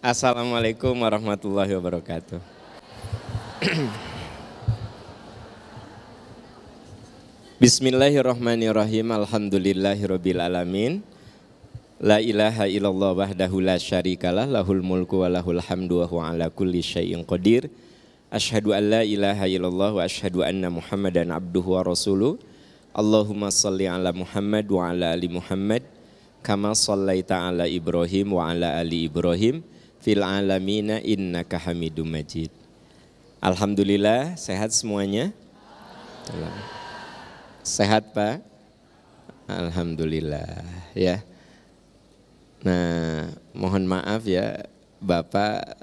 Assalamualaikum warahmatullahi wabarakatuh. Bismillahirrahmanirrahim. Alhamdulillahirabbil alamin. La ilaha illallah wahdahu la syarikalah, lahul mulku wa lahul hamdu wa huwa ala kulli syai'in qadir. Asyhadu an la ilaha illallah wa asyhadu anna Muhammadan abduhu wa rasuluh. Allahumma shalli ala Muhammad wa ala ali Muhammad kama shallaita ala Ibrahim wa ala ali Ibrahim fil alamina innaka Hamidum Majid. Alhamdulillah, sehat semuanya? Sehat Pak? Alhamdulillah ya. Nah, mohon maaf ya Bapak,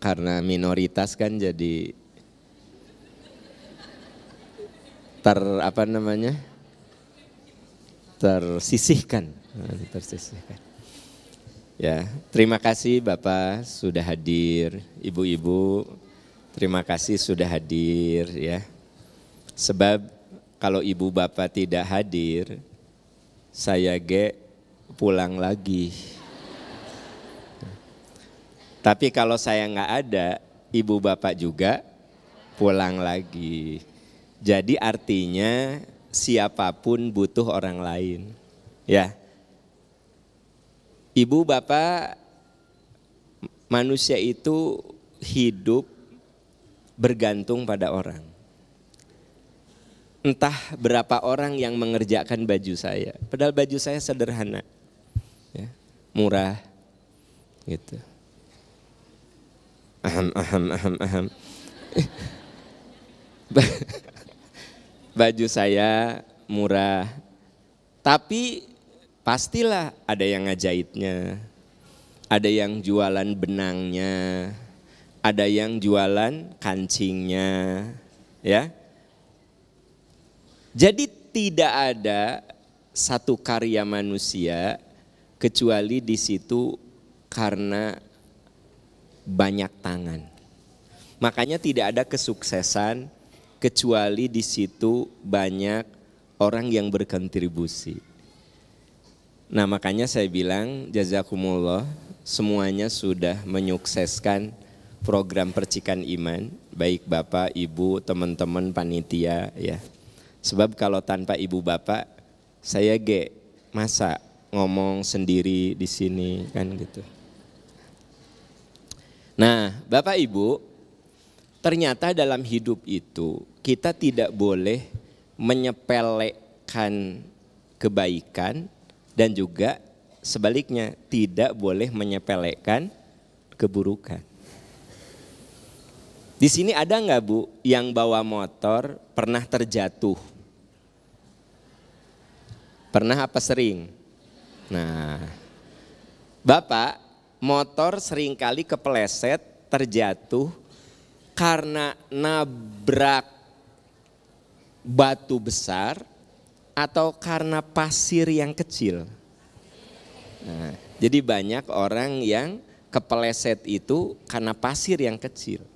karena minoritas kan jadi tersisihkan. Ya, terima kasih Bapak sudah hadir, Ibu-ibu, terima kasih sudah hadir ya. Sebab kalau Ibu Bapak tidak hadir, saya pulang lagi. Tapi kalau saya nggak ada, Ibu Bapak juga pulang lagi. Jadi artinya siapapun butuh orang lain, ya. Ibu Bapak, manusia itu hidup bergantung pada orang. Entah berapa orang yang mengerjakan baju saya, padahal baju saya sederhana, ya, murah, gitu. Baju saya murah, tapi pastilah ada yang ngajahitnya, ada yang jualan benangnya, ada yang jualan kancingnya, ya. Jadi tidak ada satu karya manusia kecuali di situ karena banyak tangan. Makanya tidak ada kesuksesan kecuali di situ banyak orang yang berkontribusi. Nah, makanya saya bilang jazakumullah, semuanya sudah menyukseskan program Percikan Iman, baik Bapak, Ibu, teman-teman panitia ya. Sebab kalau tanpa Ibu Bapak, saya masa ngomong sendiri di sini kan gitu. Nah, Bapak Ibu, ternyata dalam hidup itu kita tidak boleh menyepelekan kebaikan dan juga sebaliknya tidak boleh menyepelekan keburukan. Di sini ada nggak Bu yang bawa motor pernah terjatuh? Pernah apa sering? Nah, Bapak motor seringkali kepeleset, terjatuh karena nabrak batu besar atau karena pasir yang kecil. Nah, jadi banyak orang yang kepeleset itu karena pasir yang kecil.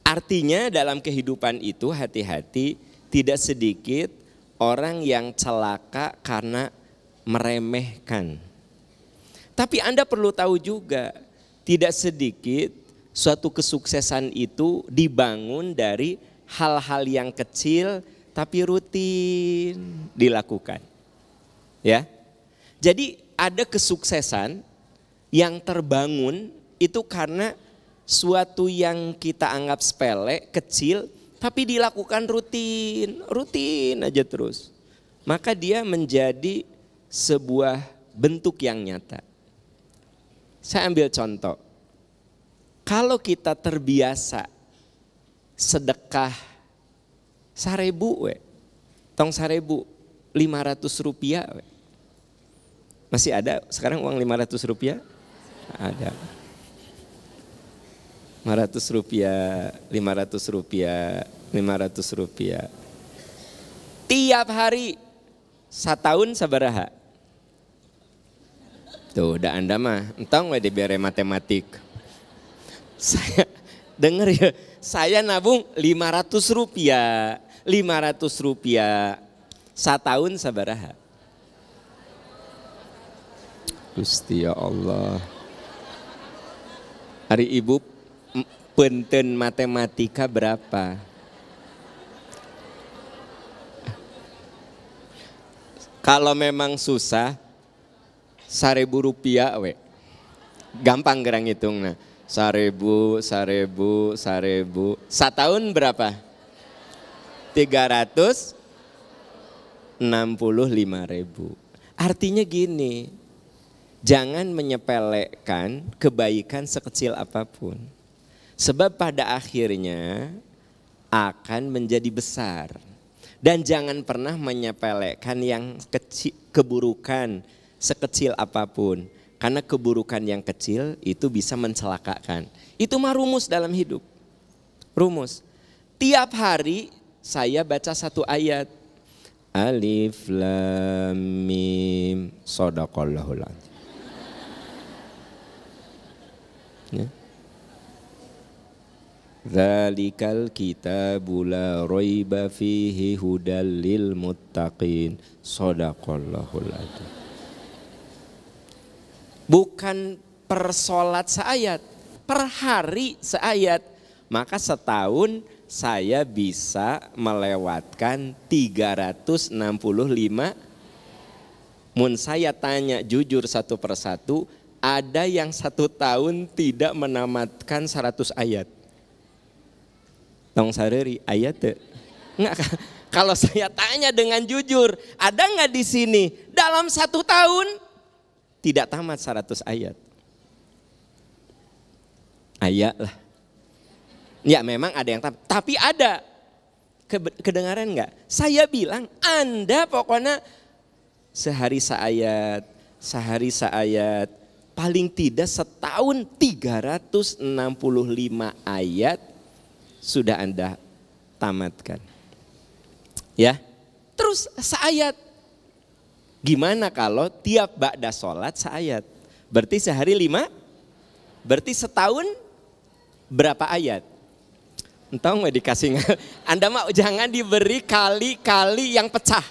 Artinya dalam kehidupan itu hati-hati, tidak sedikit orang yang celaka karena meremehkan. Tapi Anda perlu tahu juga, tidak sedikit suatu kesuksesan itu dibangun dari hal-hal yang kecil tapi rutin dilakukan. Ya. Jadi ada kesuksesan yang terbangun itu karena suatu yang kita anggap sepele, kecil, tapi dilakukan rutin aja terus. Maka dia menjadi sebuah bentuk yang nyata. Saya ambil contoh. Kalau kita terbiasa sedekah 1.000 tong 1.000, 500 rupiah. Masih ada sekarang uang 500 rupiah? Ada. 500 rupiah, 500 rupiah, 500 rupiah. Tiap hari, setahun sabaraha. Tuh, udah Anda mah, entong we dibere matematik. Saya dengar ya, saya nabung 500 rupiah. 500 rupiah setahun sabaraha. Gusti ya Allah. Hari ibu punten matematika berapa? Kalau memang susah, 1.000 rupiah we. Gampang gerang hitung. Nah, 1.000. Setahun berapa? 365.000. Artinya gini, jangan menyepelekan kebaikan sekecil apapun. Sebab pada akhirnya akan menjadi besar. Dan jangan pernah menyepelekan yang kecil, keburukan sekecil apapun. Karena keburukan yang kecil itu bisa mencelakakan. Itu mah rumus dalam hidup. Rumus. Tiap hari saya baca satu ayat. Alif lam mim shadaqallahul adzim. Ya. Dzalikal kitabu la raiba fihi hudal lil muttaqin. Shadaqallahul adzim. Bukan per sholat seayat, per hari seayat. Maka setahun saya bisa melewatkan 365. Mun saya tanya jujur satu persatu, ada yang 1 tahun tidak menamatkan 100 ayat. Tong sareri ayat tuh. Enggak, kalau saya tanya dengan jujur, ada nggak di sini dalam 1 tahun tidak tamat 100 ayat? Ayat lah. Ya memang ada yang tamat, tapi ada. Kedengaran nggak? Saya bilang Anda pokoknya sehari seayat, paling tidak setahun 365 ayat sudah Anda tamatkan. Ya, terus seayat. Gimana kalau tiap ba'da sholat seayat? Berarti sehari 5, berarti setahun berapa ayat? Entah nggak dikasih. Anda mah jangan diberi kali-kali yang pecah.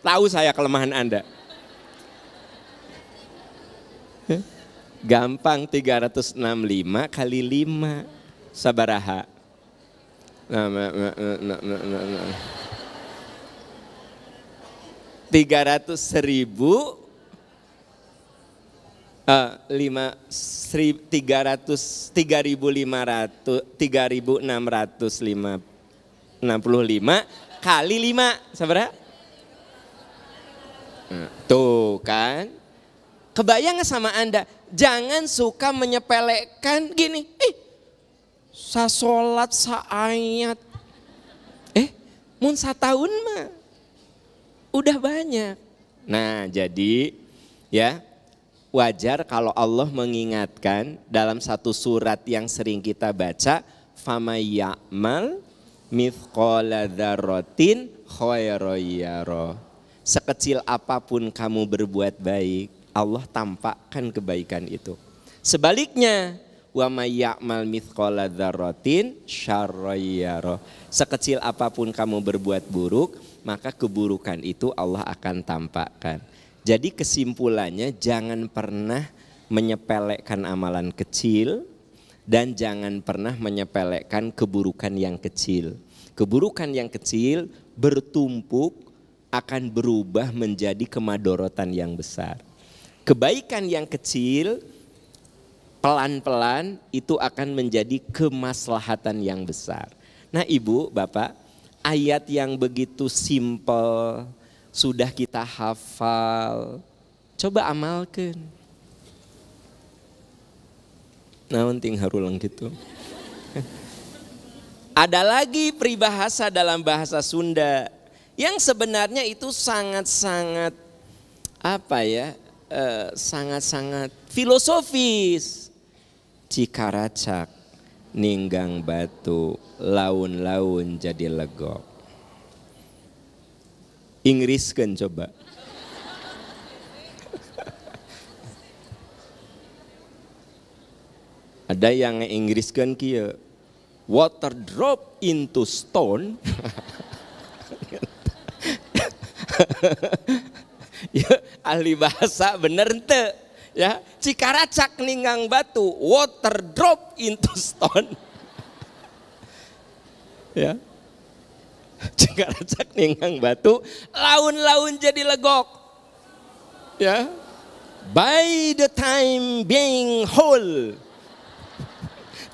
Tahu saya kelemahan Anda. Gampang 365 kali 5 sabaraha. 300.000 kali 5 seberapa? Tuh kan, kebayang sama Anda. Jangan suka menyepelekan gini, sa sholat saayat, mun satahun mah udah banyak. Nah jadi ya wajar kalau Allah mengingatkan dalam satu surat yang sering kita baca, famay ya'mal mithqala dzarratin khairan yara. Sekecil apapun kamu berbuat baik, Allah tampakkan kebaikan itu. Sebaliknya, wa may ya'mal mithqala dzarratin syarran yara. Sekecil apapun kamu berbuat buruk, maka keburukan itu Allah akan tampakkan. Jadi kesimpulannya jangan pernah menyepelekan amalan kecil dan jangan pernah menyepelekan keburukan yang kecil. Keburukan yang kecil bertumpuk akan berubah menjadi kemadorotan yang besar. Kebaikan yang kecil pelan-pelan itu akan menjadi kemaslahatan yang besar. Nah Ibu, Bapak, ayat yang begitu simpel sudah kita hafal, coba amalkan. Naon ting harulang gitu. Ada lagi peribahasa dalam bahasa Sunda yang sebenarnya itu sangat-sangat sangat-sangat filosofis. Cikaracak ninggang batu, laun-laun jadi legok. Inggriskan coba. Ada yang Inggriskan kia, water drop into stone. Ya, ahli bahasa bener ente. Ya, Cikaracak ninggang batu, water drop into stone. Ya. Cikaracak ninggang batu, laun-laun jadi legok. Ya. By the time being whole.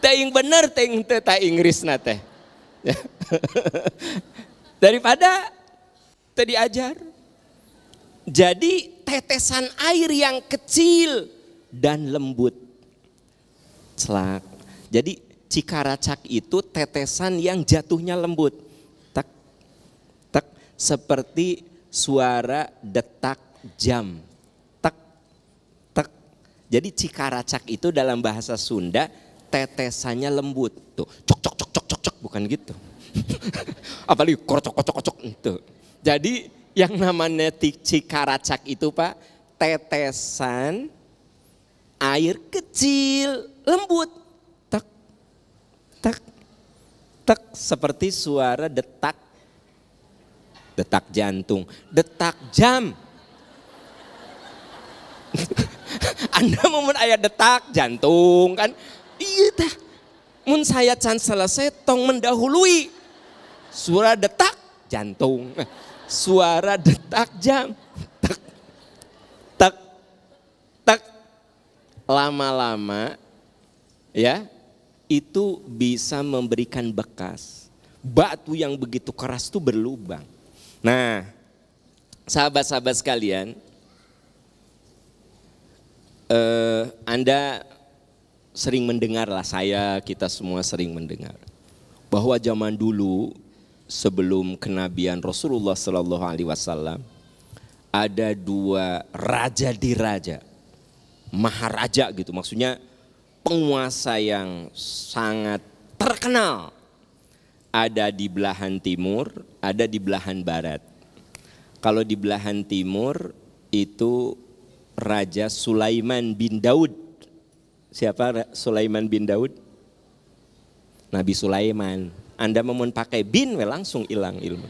Teing bener teing teh ta Inggrisna teh. Ya. Daripada teh diajar. Jadi tetesan air yang kecil dan lembut. Celak. Jadi Cikaracak itu tetesan yang jatuhnya lembut. Tak, tak, seperti suara detak jam. Tak, tak. Jadi Cikaracak itu dalam bahasa Sunda tetesannya lembut. Tuh, cok cok cok cok cok cok, bukan gitu. Apalagi kocok kocok kocok itu. Jadi yang namanya Cikaracak itu Pak, tetesan air kecil, lembut. Tak, tak, tak, seperti suara detak, detak jantung, detak jam. Anda mau ayat detak jantung kan? Iya tah. Mun saya can selesai tong mendahului suara detak jantung. Suara detak jam, tak, tak, tak, lama-lama ya itu bisa memberikan bekas. Batu yang begitu keras itu berlubang. Nah, sahabat-sahabat sekalian, Anda sering mendengar lah, kita semua sering mendengar bahwa zaman dulu sebelum kenabian Rasulullah Sallallahu Alaihi Wasallam ada dua raja diraja, maharaja gitu, maksudnya penguasa yang sangat terkenal. Ada di belahan timur, ada di belahan barat. Kalau di belahan timur itu Raja Sulaiman bin Daud. Siapa Sulaiman bin Daud? Nabi Sulaiman. Anda mau pakai bin, langsung hilang ilmu.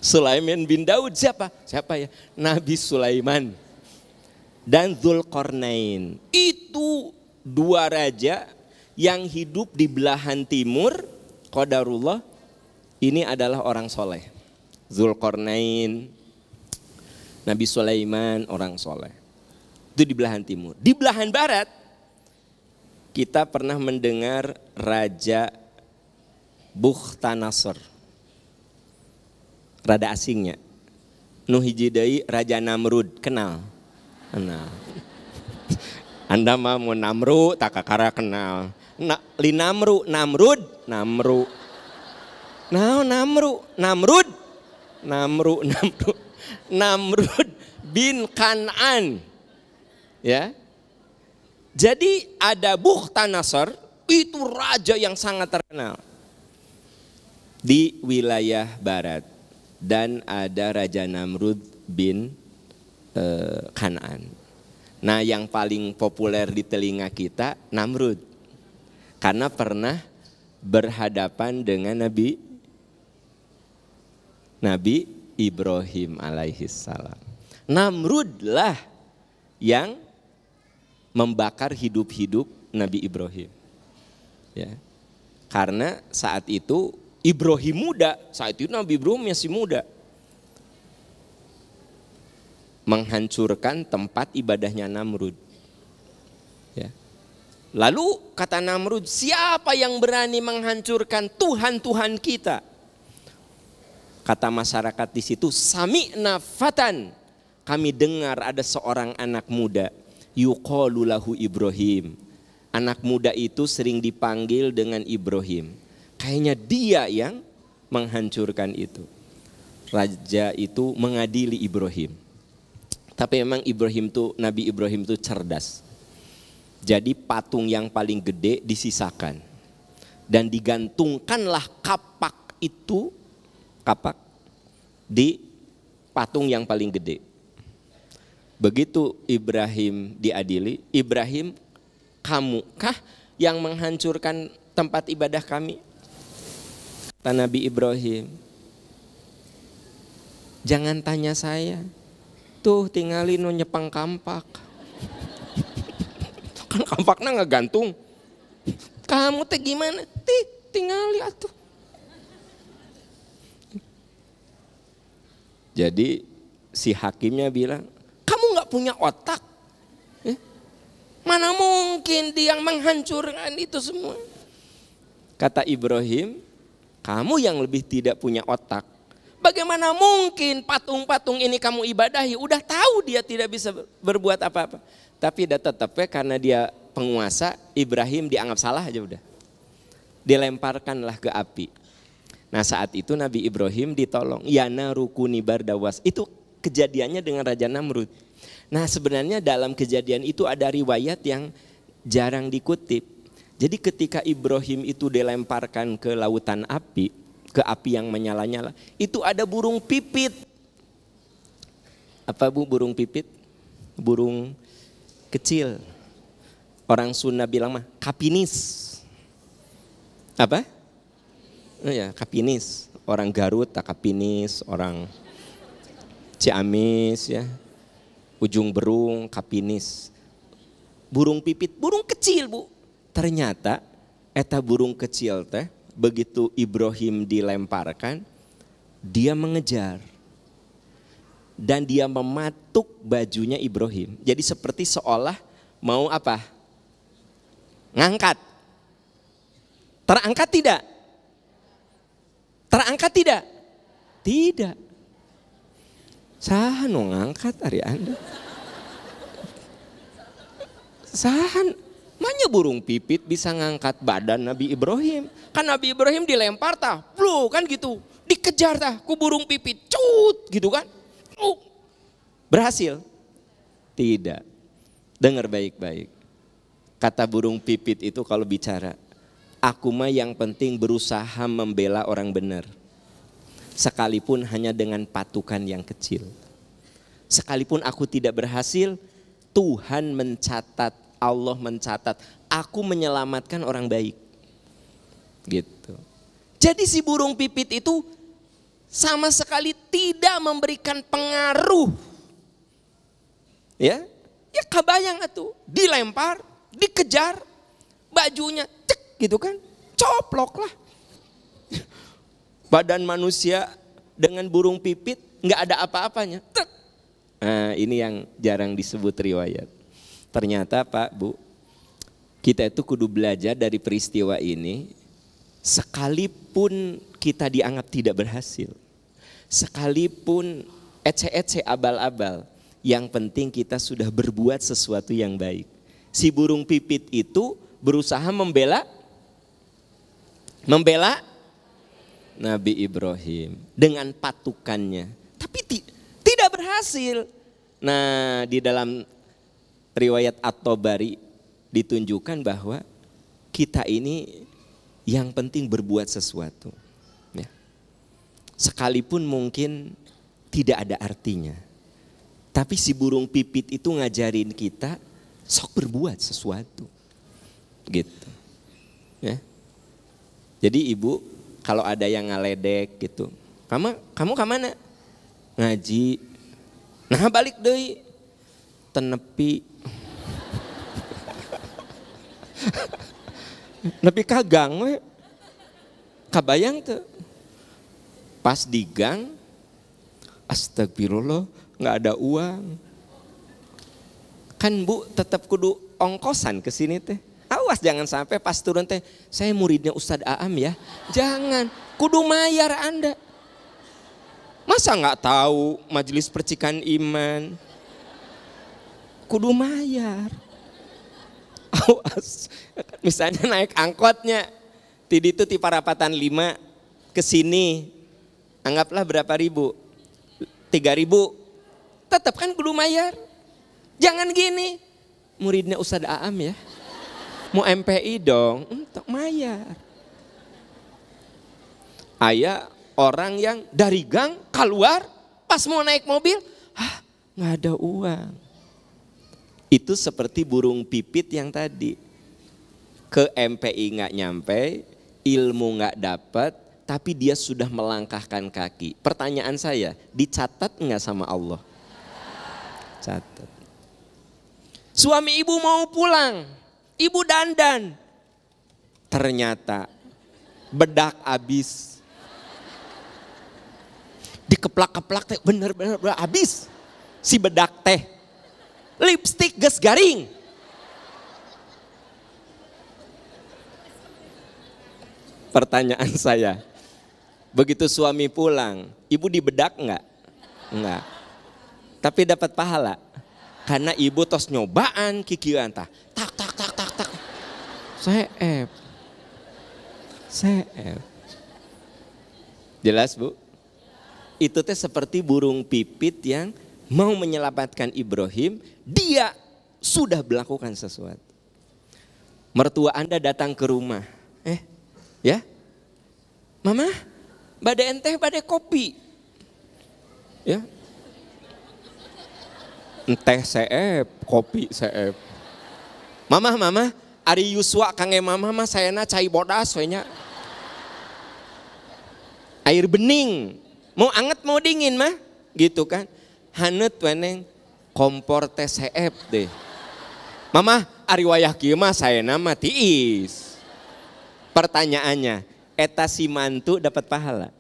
Sulaiman bin Daud siapa? Siapa ya? Nabi Sulaiman dan Dzulqarnain. Itu dua raja yang hidup di belahan timur. Qadarullah, ini adalah orang soleh. Dzulqarnain, Nabi Sulaiman orang soleh. Itu di belahan timur. Di belahan barat kita pernah mendengar Raja Bukhtanasar, rada asingnya. Nu hiji deui Raja Namrud, kenal? Kenal. Anda mah mau Namru tak kakara kenal. Li Namru, Namrud, Namru. Nah, Namrud. Namrud bin Kan'an. Ya. Jadi ada Bukhtanasar, itu raja yang sangat terkenal di wilayah barat, dan ada Raja Namrud bin Kan'an. Nah, yang paling populer di telinga kita Namrud, karena pernah berhadapan dengan Nabi Ibrahim alaihissalam. Namrudlah yang membakar hidup-hidup Nabi Ibrahim. Ya. Karena saat itu Ibrahim muda, saat itu Nabi Ibrahim masih muda. Menghancurkan tempat ibadahnya Namrud. Ya. Lalu kata Namrud, siapa yang berani menghancurkan Tuhan-Tuhan kita? Kata masyarakat di situ, sami'na fatan. Kami dengar ada seorang anak muda, yuqalu lahu Ibrahim. Anak muda itu sering dipanggil dengan Ibrahim. Kayaknya dia yang menghancurkan itu. Raja itu mengadili Ibrahim. Tapi memang Nabi Ibrahim itu cerdas. Jadi patung yang paling gede disisakan. Dan digantungkanlah kapak di patung yang paling gede. Begitu Ibrahim diadili, Ibrahim, kamukah yang menghancurkan tempat ibadah kami? Kata Nabi Ibrahim, jangan tanya saya, Tuh tinggalin nu nyepang kampak. Kan kampaknya nggak gantung. Kamu teh gimana? Tinggali atuh. Jadi si hakimnya bilang, kamu nggak punya otak. Mana mungkin dia yang menghancurkan itu semua. Kata Ibrahim, kamu yang lebih tidak punya otak. Bagaimana mungkin patung-patung ini kamu ibadahi? Udah tahu dia tidak bisa berbuat apa-apa. Tapi tetapnya karena dia penguasa, Ibrahim dianggap salah aja udah. Dilemparkanlah ke api. Nah saat itu Nabi Ibrahim ditolong. Yana rukuni bardawas. Itu kejadiannya dengan Raja Namrud. Nah sebenarnya dalam kejadian itu ada riwayat yang jarang dikutip. Jadi ketika Ibrahim itu dilemparkan ke lautan api, ke api yang menyala-nyala, itu ada burung pipit. Apa Bu burung pipit? Burung kecil. Orang Sunda bilang mah kapinis. Apa? Oh ya, kapinis. Orang Garut tak kapinis, orang Ciamis ya. Ujung Berung, kapinis. Burung pipit, burung kecil Bu. Ternyata eta burung kecil teh begitu Ibrahim dilemparkan, dia mengejar. Dan dia mematuk bajunya Ibrahim. Jadi seperti seolah mau apa? Ngangkat. Terangkat tidak? Terangkat tidak? Tidak. Sahan mau ngangkat hari Anda. Sahan, makanya burung pipit bisa ngangkat badan Nabi Ibrahim. Kan Nabi Ibrahim dilempar tah, blu kan gitu. Dikejar tah ku burung pipit, cut gitu kan. Berhasil? Tidak. Dengar baik-baik. Kata burung pipit itu kalau bicara, aku mah yang penting berusaha membela orang benar. Sekalipun hanya dengan patukan yang kecil. Sekalipun aku tidak berhasil, Tuhan mencatat, Allah mencatat, aku menyelamatkan orang baik. Gitu. Jadi si burung pipit itu sama sekali tidak memberikan pengaruh. Ya kebayang atuh, dilempar, dikejar, bajunya cek gitu kan, coplok lah. Badan manusia dengan burung pipit nggak ada apa-apanya. Nah, ini yang jarang disebut riwayat. Ternyata Pak Bu, kita itu kudu belajar dari peristiwa ini. Sekalipun kita dianggap tidak berhasil, sekalipun ece-ece abal-abal, yang penting kita sudah berbuat sesuatu yang baik. Si burung pipit itu berusaha membela Nabi Ibrahim dengan patukannya, tapi tidak berhasil. Nah di dalam riwayat At-Tabari ditunjukkan bahwa kita ini yang penting berbuat sesuatu. Ya. Sekalipun mungkin tidak ada artinya, tapi si burung pipit itu ngajarin kita sok berbuat sesuatu, gitu. Ya. Jadi ibu, kalau ada yang ngaledek gitu, kamu kemana? Ngaji. Nah balik deui, tenepi. Nepi ka gang we. Kabayang tuh. Pas di gang, astagfirullah, nggak ada uang. Kan Bu tetap kudu ongkosan ke sini teh. Awas jangan sampai pas turun teh, saya muridnya Ustadz Aam ya. Jangan, kudu mayar Anda. Masa nggak tahu majelis percikan iman? Kudu mayar. Awas, misalnya naik angkotnya, tadi itu di Parapatan 5 ke sini, anggaplah berapa ribu? 3.000. Tetap kan kudu mayar. Jangan gini, muridnya Ustadz Aam ya. Mau MPI dong, untuk mayar. Aya orang yang dari gang keluar, pas mau naik mobil, nggak ada uang. Itu seperti burung pipit yang tadi. Ke MPI nggak nyampe, ilmu nggak dapat, tapi dia sudah melangkahkan kaki. Pertanyaan saya, dicatat nggak sama Allah? Catat. Suami ibu mau pulang, ibu dandan. Ternyata bedak habis. Dikeplak-keplak teh bener-bener habis. Si bedak teh. Lipstik geus garing. Pertanyaan saya, begitu suami pulang, ibu dibedak enggak? Enggak. Tapi dapat pahala. Karena ibu tos nyobaan kikieuan tah. Tak tak tak tak tak. Seep. Jelas, Bu? Itu teh seperti burung pipit yang mau menyelamatkan Ibrahim, dia sudah melakukan sesuatu. Mertua Anda datang ke rumah. Ya? Mama, bade ente bade kopi. Ya. Teh seep, kopi seep. Mama, ari Yuswa kange mama mah sayana cai bodas we nya. Air bening. Mau anget mau dingin mah, gitu kan. Haneut weneng kompor teh seep deh. Mama, ari wayah kieu mah sayana mah tiis. Pertanyaannya, eta si mantu dapat pahala?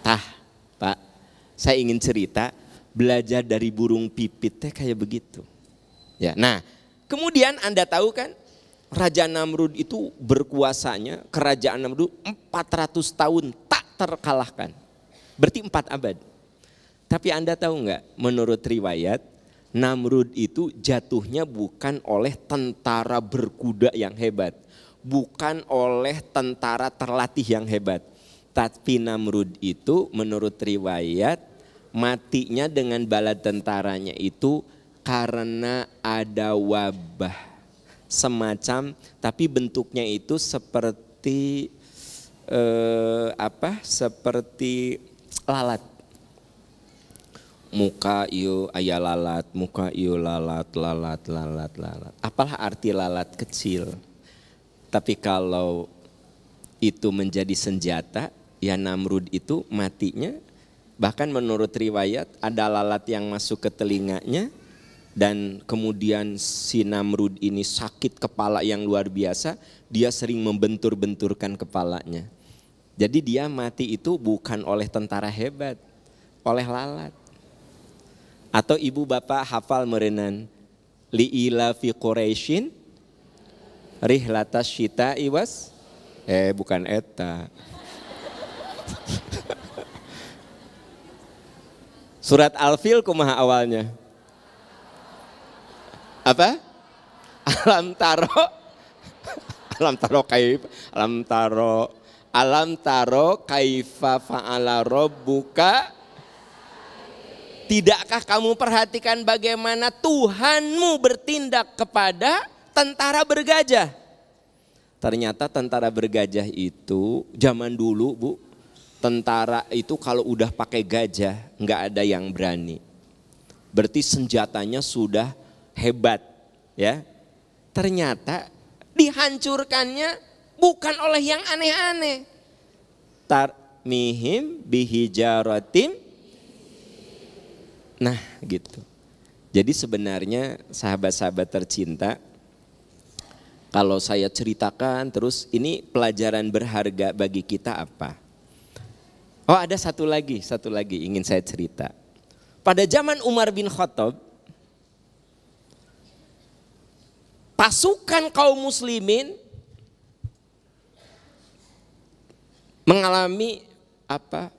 Tah, Pak, saya ingin cerita belajar dari burung pipit teh kayak begitu. Ya, nah, kemudian Anda tahu kan, Raja Namrud itu berkuasanya, kerajaan Namrud 400 tahun tak terkalahkan. Berarti 4 abad. Tapi Anda tahu nggak, menurut riwayat, Namrud itu jatuhnya bukan oleh tentara berkuda yang hebat. Bukan oleh tentara terlatih yang hebat. Tapi Namrud itu menurut riwayat matinya dengan bala tentaranya itu karena ada wabah. Semacam, tapi bentuknya itu seperti seperti lalat. Muka ieu aya lalat, muka ieu lalat. Apalah arti lalat kecil? Tapi kalau itu menjadi senjata, ya Namrud itu matinya. Bahkan menurut riwayat ada lalat yang masuk ke telinganya. Dan kemudian si Namrud ini sakit kepala yang luar biasa. Dia sering membentur-benturkan kepalanya. Jadi dia mati itu bukan oleh tentara hebat, oleh lalat. Atau ibu bapak hafal merenan. Li'ila fi Quraisyin rihlatas syita iwas. Bukan eta. Surat Al-Fil kumaha awalnya? Apa? Alam taro kaifa fa'ala rabbuka. Tidakkah kamu perhatikan bagaimana Tuhanmu bertindak kepada tentara bergajah? Ternyata tentara bergajah itu zaman dulu, Bu, tentara itu kalau udah pakai gajah nggak ada yang berani. Berarti senjatanya sudah hebat, ya. Ternyata dihancurkannya bukan oleh yang aneh-aneh. Tarmihim bihijaratim. Nah, gitu. Jadi sebenarnya sahabat-sahabat tercinta, kalau saya ceritakan terus ini pelajaran berharga bagi kita apa? Oh, ada satu lagi ingin saya cerita. Pada zaman Umar bin Khattab, pasukan kaum muslimin mengalami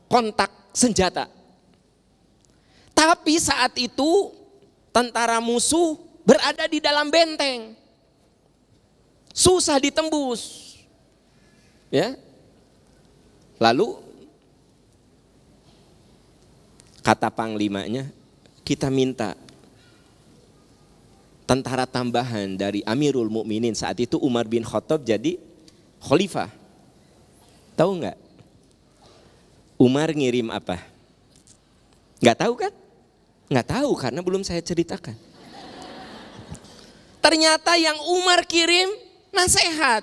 kontak senjata. Tapi saat itu tentara musuh berada di dalam benteng. Susah ditembus. Ya. Lalu kata panglimanya, kita minta tentara tambahan dari Amirul Mukminin. Saat itu Umar bin Khattab jadi khalifah. Tahu nggak? Umar ngirim apa? Nggak tahu kan? Nggak tahu karena belum saya ceritakan. Ternyata yang Umar kirim nasihat.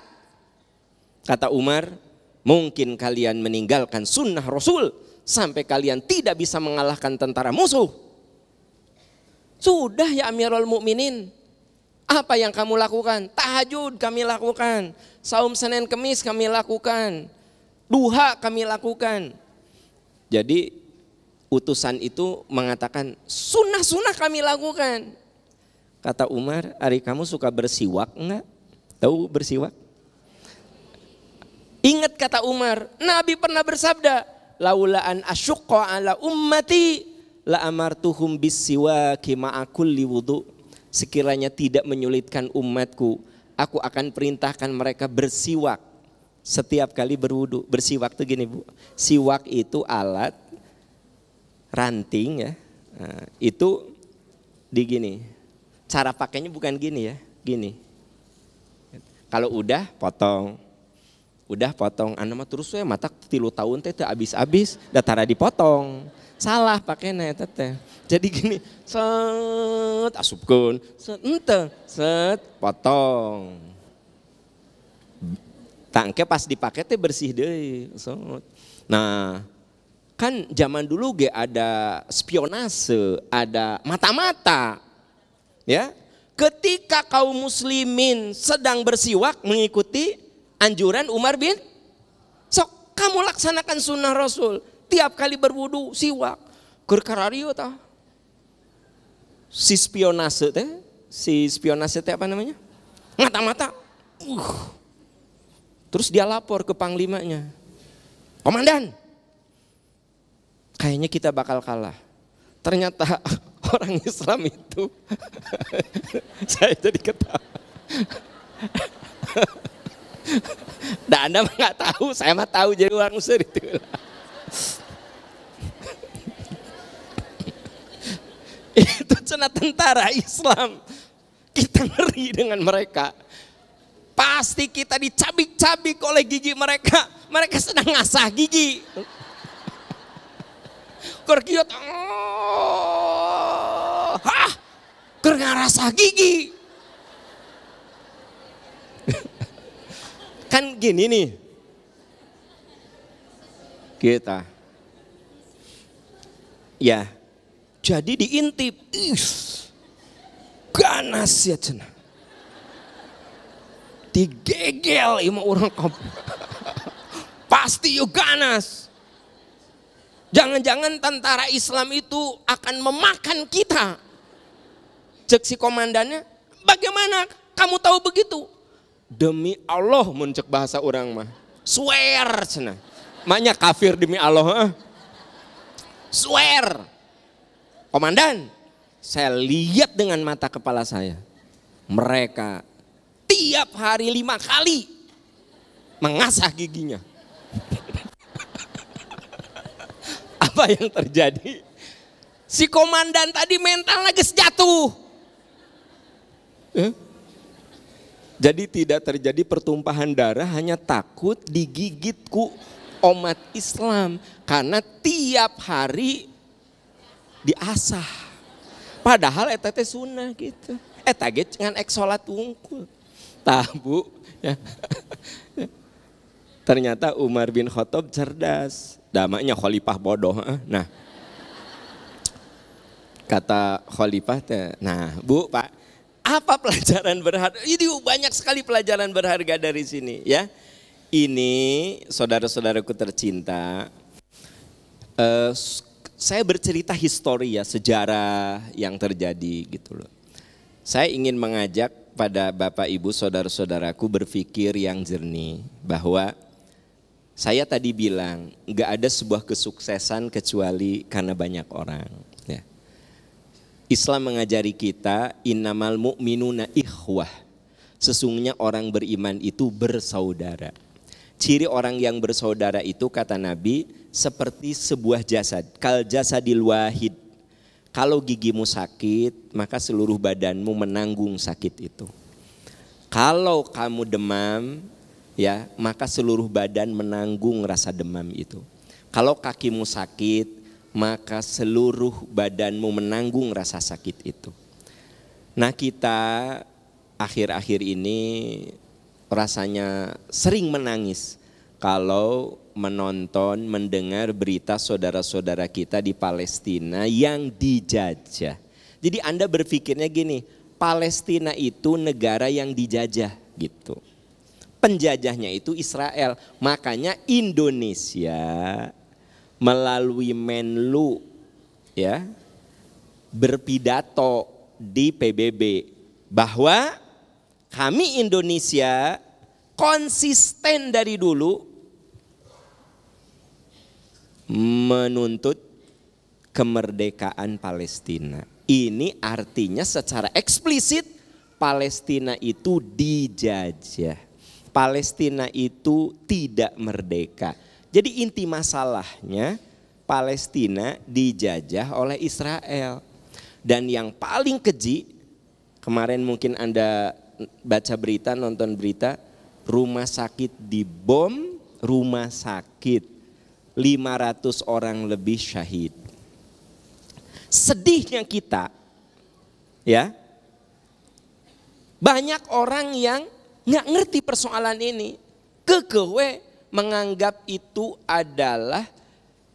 Kata Umar, mungkin kalian meninggalkan sunnah Rasul sampai kalian tidak bisa mengalahkan tentara musuh. Sudah ya Amirul Mukminin. Apa yang kamu lakukan? Tahajud kami lakukan. Saum Senin Kemis kami lakukan. Duha kami lakukan. Jadi utusan itu mengatakan sunnah-sunnah kami lakukan. Kata Umar, "Ari kamu suka bersiwak enggak? Tahu bersiwak?" Ingat kata Umar, Nabi pernah bersabda, "Laula an asyqa ala ummati la amartuhum bisiwaki ma'a kulli wudu." Sekiranya tidak menyulitkan umatku, aku akan perintahkan mereka bersiwak setiap kali berwudu. Bersiwak itu gini Bu, siwak itu alat ranting ya, nah, itu di gini. Cara pakainya bukan gini ya, gini. Kalau udah potong, anu mah terus we mata 3 tahun teh habis-habis, datara dipotong. Salah pakainya teh. Jadi gini, set asupkeun, set ente, set potong. Tangke pas dipakai teh bersih deui. Nah, kan zaman dulu ge ada spionase, ada mata-mata. Ya. Ketika kaum muslimin sedang bersiwak mengikuti anjuran Umar bin, sok kamu laksanakan sunnah Rasul. Tiap kali berwudu siwak. Keur karario tah. Si spionase teh apa namanya? Mata-mata. Terus dia lapor ke panglimanya. "Komandan, kayaknya kita bakal kalah." Ternyata orang Islam itu saya jadi ketawa. Dan Anda mah nggak tahu, saya mah tahu jadi orang Mesir itu. Itu cenah tentara Islam. Kita ngeri dengan mereka. Pasti kita dicabik-cabik oleh gigi mereka. Mereka sedang ngasah gigi. Kerkiot, keur ngarasah gigi. Kan gini nih. Kita. Ya. Jadi diintip, ganas ya cenah. Digegel ima orang kampung. Pasti yuk ganas. Jangan-jangan tentara Islam itu akan memakan kita. Cek si komandannya, bagaimana kamu tahu begitu? Demi Allah muncul bahasa orang mah. Swear cenah. Maknya kafir demi Allah. Swear. Komandan, saya lihat dengan mata kepala saya. Mereka tiap hari 5 kali mengasah giginya. Apa yang terjadi? Si komandan tadi mentalnya geus jatuh. Jadi tidak terjadi pertumpahan darah, hanya takut digigitku umat Islam. Karena tiap hari diasah. Padahal eta teh sunnah gitu. Eta ge ngan ek salat wungkul. Tah Bu, ya. Ternyata Umar bin Khattab cerdas. Damanya khalifah bodoh. Nah. Kata khalifah teh, "Nah, Bu, Pak, apa pelajaran berharga?" Ini banyak sekali pelajaran berharga dari sini, ya. Ini saudara-saudaraku tercinta, saya bercerita histori ya, sejarah yang terjadi gitu loh. Saya ingin mengajak pada Bapak Ibu saudara-saudaraku berpikir yang jernih bahwa saya tadi bilang nggak ada sebuah kesuksesan kecuali karena banyak orang. Ya. Islam mengajari kita innamal mu'minuna ikhwah. Sesungguhnya orang beriman itu bersaudara. Ciri orang yang bersaudara itu kata Nabi seperti sebuah jasad, kal jasadil wahid. Kalau gigimu sakit, maka seluruh badanmu menanggung sakit itu. Kalau kamu demam, ya, maka seluruh badan menanggung rasa demam itu. Kalau kakimu sakit, maka seluruh badanmu menanggung rasa sakit itu. Nah, kita akhir-akhir ini rasanya sering menangis kalau menonton, mendengar berita saudara-saudara kita di Palestina yang dijajah. Jadi Anda berpikirnya gini, Palestina itu negara yang dijajah gitu. Penjajahnya itu Israel. Makanya Indonesia melalui Menlu ya berpidato di PBB bahwa kami Indonesia konsisten dari dulu menuntut kemerdekaan Palestina. Ini artinya secara eksplisit Palestina itu dijajah. Palestina itu tidak merdeka. Jadi inti masalahnya Palestina dijajah oleh Israel. Dan yang paling keji, kemarin mungkin Anda baca berita, nonton berita, rumah sakit dibom, rumah sakit 500 orang lebih syahid. Sedihnya kita, ya, banyak orang yang nggak ngerti persoalan ini, kekewe menganggap itu adalah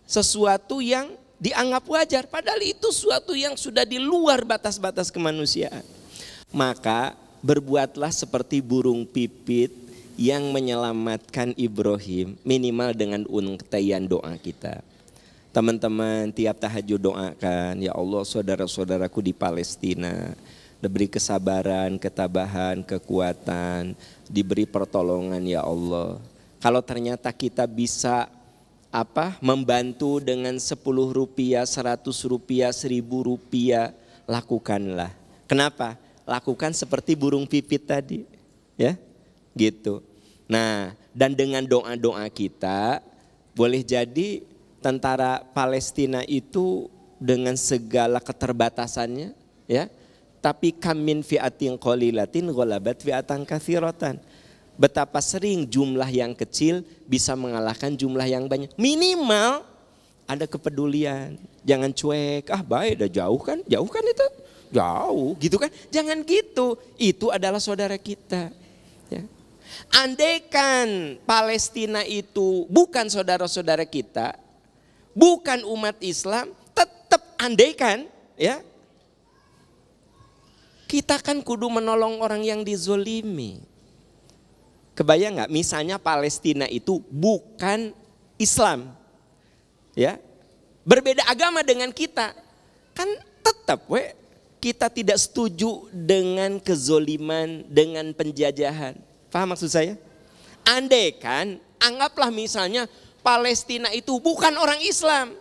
sesuatu yang dianggap wajar, padahal itu sesuatu yang sudah di luar batas-batas kemanusiaan. Maka berbuatlah seperti burung pipit yang menyelamatkan Ibrahim, minimal dengan untaian doa kita. Teman-teman tiap tahajud doakan, ya Allah saudara-saudaraku di Palestina diberi kesabaran, ketabahan, kekuatan, diberi pertolongan ya Allah. Kalau ternyata kita bisa membantu dengan 10 rupiah, 100 rupiah, 1000 rupiah, lakukanlah. Kenapa? Lakukan seperti burung pipit tadi, ya, gitu. Nah, dan dengan doa-doa kita, boleh jadi tentara Palestina itu dengan segala keterbatasannya, ya, tapi kamin fi'atin qalilatin ghalabat fi'atan katsiratan. Betapa sering jumlah yang kecil bisa mengalahkan jumlah yang banyak. Minimal ada kepedulian, jangan cuek. Baik, udah jauh kan itu, jauh, gitu kan? Jangan gitu. Itu adalah saudara kita. Ya. Andaikan Palestina itu bukan saudara-saudara kita, bukan umat Islam, tetap andaikan, ya, kita kan kudu menolong orang yang dizolimi. Kebayang nggak? Misalnya Palestina itu bukan Islam, ya, berbeda agama dengan kita, kan tetap kita tidak setuju dengan kezoliman, dengan penjajahan. Paham maksud saya? Andaikan, anggaplah misalnya Palestina itu bukan orang Islam,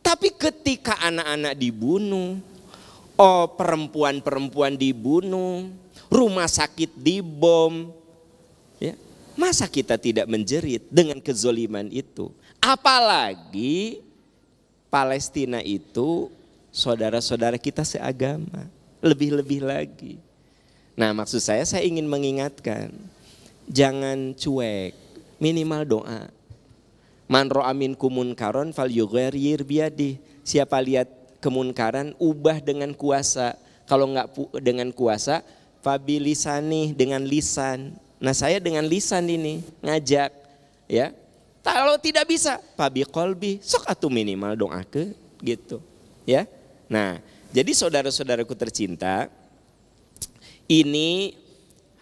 tapi ketika anak-anak dibunuh, perempuan-perempuan dibunuh, rumah sakit dibom, ya, masa kita tidak menjerit dengan kezoliman itu? Apalagi Palestina itu saudara-saudara kita seagama, lebih-lebih lagi. Nah, maksud saya ingin mengingatkan, jangan cuek, minimal doa. Man ra'a minkum munkaron falyughayyir biyadihi. Siapa lihat kemunkaran, ubah dengan kuasa. Kalau enggak dengan kuasa, fabilisani, dengan lisan. Nah, saya dengan lisan ini ngajak, ya. Kalau tidak bisa, fabiqalbi, sok atuh minimal doa ke gitu, ya. Nah, jadi saudara-saudaraku tercinta, ini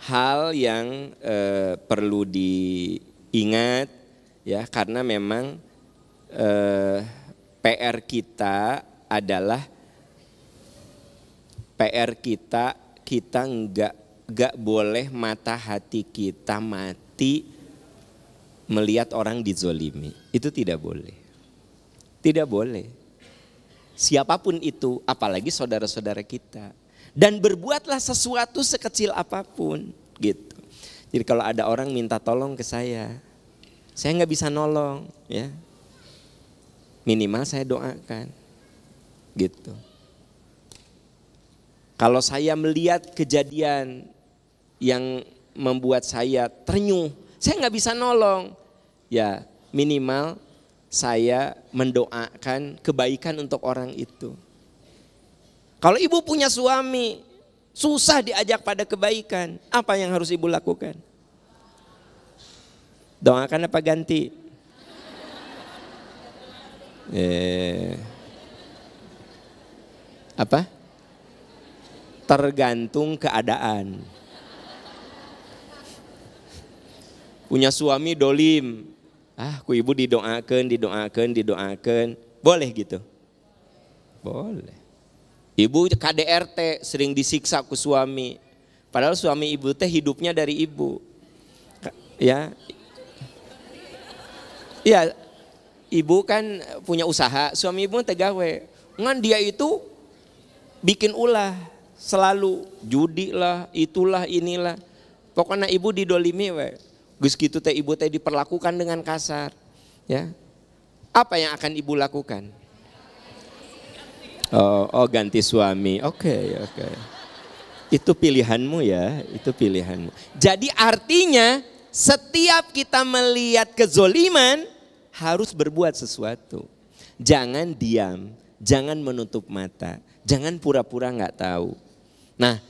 hal yang perlu diingat, ya, karena memang PR kita adalah kita nggak boleh mata hati kita mati melihat orang dizolimi. Itu tidak boleh. Tidak boleh. Siapapun itu, apalagi saudara-saudara kita. Dan berbuatlah sesuatu sekecil apapun gitu. Jadi kalau ada orang minta tolong ke saya nggak bisa nolong, ya, minimal saya doakan gitu. Kalau saya melihat kejadian yang membuat saya ternyuh, saya nggak bisa nolong, ya minimal saya mendoakan kebaikan untuk orang itu. Kalau ibu punya suami, susah diajak pada kebaikan, apa yang harus ibu lakukan? Doakan apa ganti? Apa? Tergantung keadaan. Punya suami dolim, ku ibu didoakan. Boleh gitu? Boleh. Ibu KDRT sering disiksa ku suami. Padahal suami ibu teh hidupnya dari ibu. Ya. Ya, ibu kan punya usaha, suami ibu teh gawe. Ngan dia itu bikin ulah selalu, judi lah, itulah, inilah. Pokoknya ibu didolimi we. Geus kitu teh ibu teh diperlakukan dengan kasar. Ya. Apa yang akan ibu lakukan? Oh ganti suami. Oke. Itu pilihanmu ya, itu pilihanmu. Jadi artinya setiap kita melihat kezoliman harus berbuat sesuatu. Jangan diam, jangan menutup mata, jangan pura-pura nggak tahu. Nah,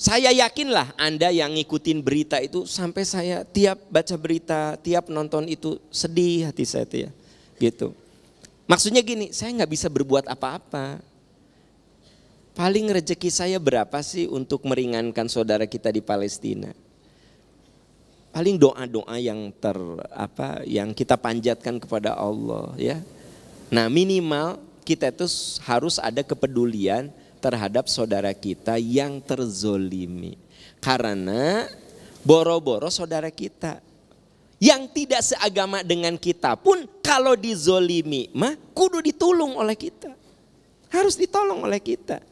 saya yakinlah Anda yang ngikutin berita itu sampai saya tiap baca berita, tiap nonton itu sedih hati saya tuh ya, gitu. Maksudnya gini, saya nggak bisa berbuat apa-apa. Paling rezeki saya berapa sih untuk meringankan saudara kita di Palestina? Paling doa-doa yang yang kita panjatkan kepada Allah ya. Nah minimal kita itu harus ada kepedulian terhadap saudara kita yang terzolimi. Karena boro-boro saudara kita yang tidak seagama dengan kita pun kalau dizolimi mah kudu ditolong oleh kita. Harus ditolong oleh kita.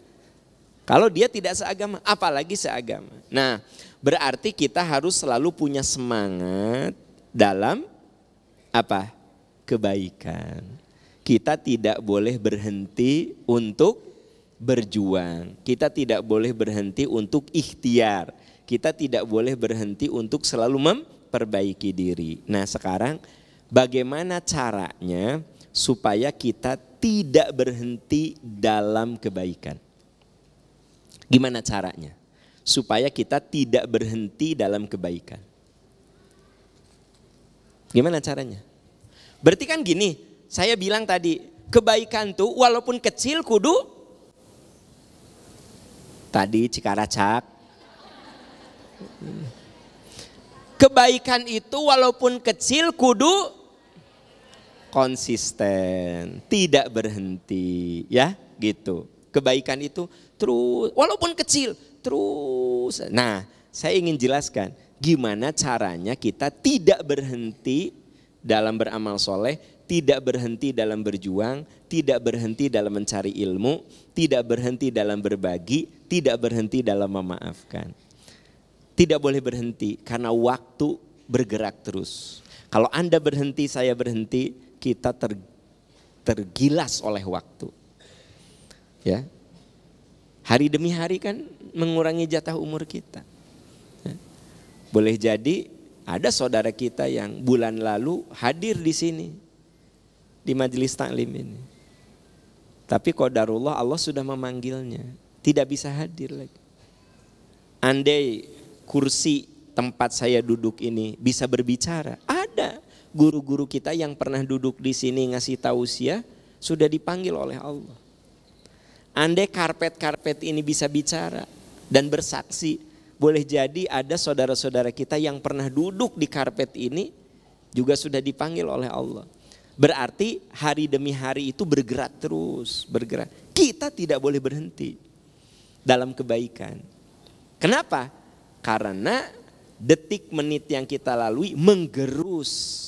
Kalau dia tidak seagama, apalagi seagama. Nah berarti kita harus selalu punya semangat dalam kebaikan. Kita tidak boleh berhenti untuk berjuang. Kita tidak boleh berhenti untuk ikhtiar. Kita tidak boleh berhenti untuk selalu memperbaiki diri. Nah sekarang bagaimana caranya supaya kita tidak berhenti dalam kebaikan? Gimana caranya? Supaya kita tidak berhenti dalam kebaikan. Gimana caranya? Berarti kan gini, saya bilang tadi, kebaikan tuh walaupun kecil kudu tadi Cikaracak. Kebaikan itu walaupun kecil kudu konsisten, tidak berhenti, ya, gitu. Kebaikan itu terus walaupun kecil terus. Nah, saya ingin jelaskan gimana caranya kita tidak berhenti dalam beramal soleh, tidak berhenti dalam berjuang, tidak berhenti dalam mencari ilmu, tidak berhenti dalam berbagi, tidak berhenti dalam memaafkan. Tidak boleh berhenti karena waktu bergerak terus. Kalau Anda berhenti, saya berhenti, kita tergilas oleh waktu. Ya, hari demi hari kan mengurangi jatah umur kita. Ya. Boleh jadi ada saudara kita yang bulan lalu hadir di sini di majelis taklim ini, tapi qadarullah Allah sudah memanggilnya, tidak bisa hadir lagi. Andai kursi tempat saya duduk ini bisa berbicara, ada guru-guru kita yang pernah duduk di sini ngasih tausiah sudah dipanggil oleh Allah. Andai karpet-karpet ini bisa bicara dan bersaksi, boleh jadi ada saudara-saudara kita yang pernah duduk di karpet ini juga sudah dipanggil oleh Allah. Berarti hari demi hari itu bergerak terus, bergerak. Kita tidak boleh berhenti dalam kebaikan. Kenapa? Karena detik menit yang kita lalui menggerus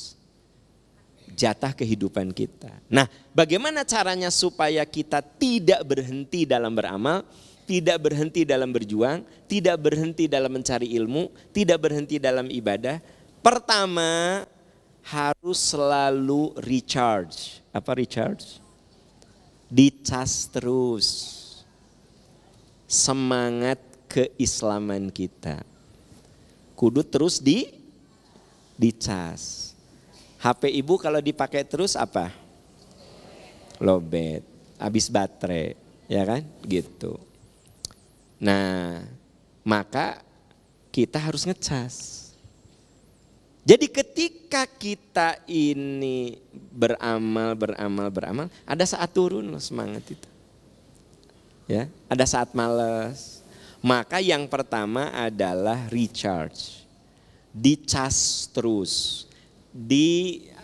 jatah kehidupan kita. Nah, bagaimana caranya supaya kita tidak berhenti dalam beramal, tidak berhenti dalam berjuang, tidak berhenti dalam mencari ilmu, tidak berhenti dalam ibadah? Pertama, harus selalu recharge. Apa recharge? Dicas terus semangat keislaman kita. Kudu terus dicas. HP ibu kalau dipakai terus apa? Lobet, habis baterai, ya kan? Gitu. Nah, maka kita harus ngecas. Jadi ketika kita ini beramal, ada saat turun loh semangat itu. Ya, ada saat malas. Maka yang pertama adalah recharge. Dicas terus.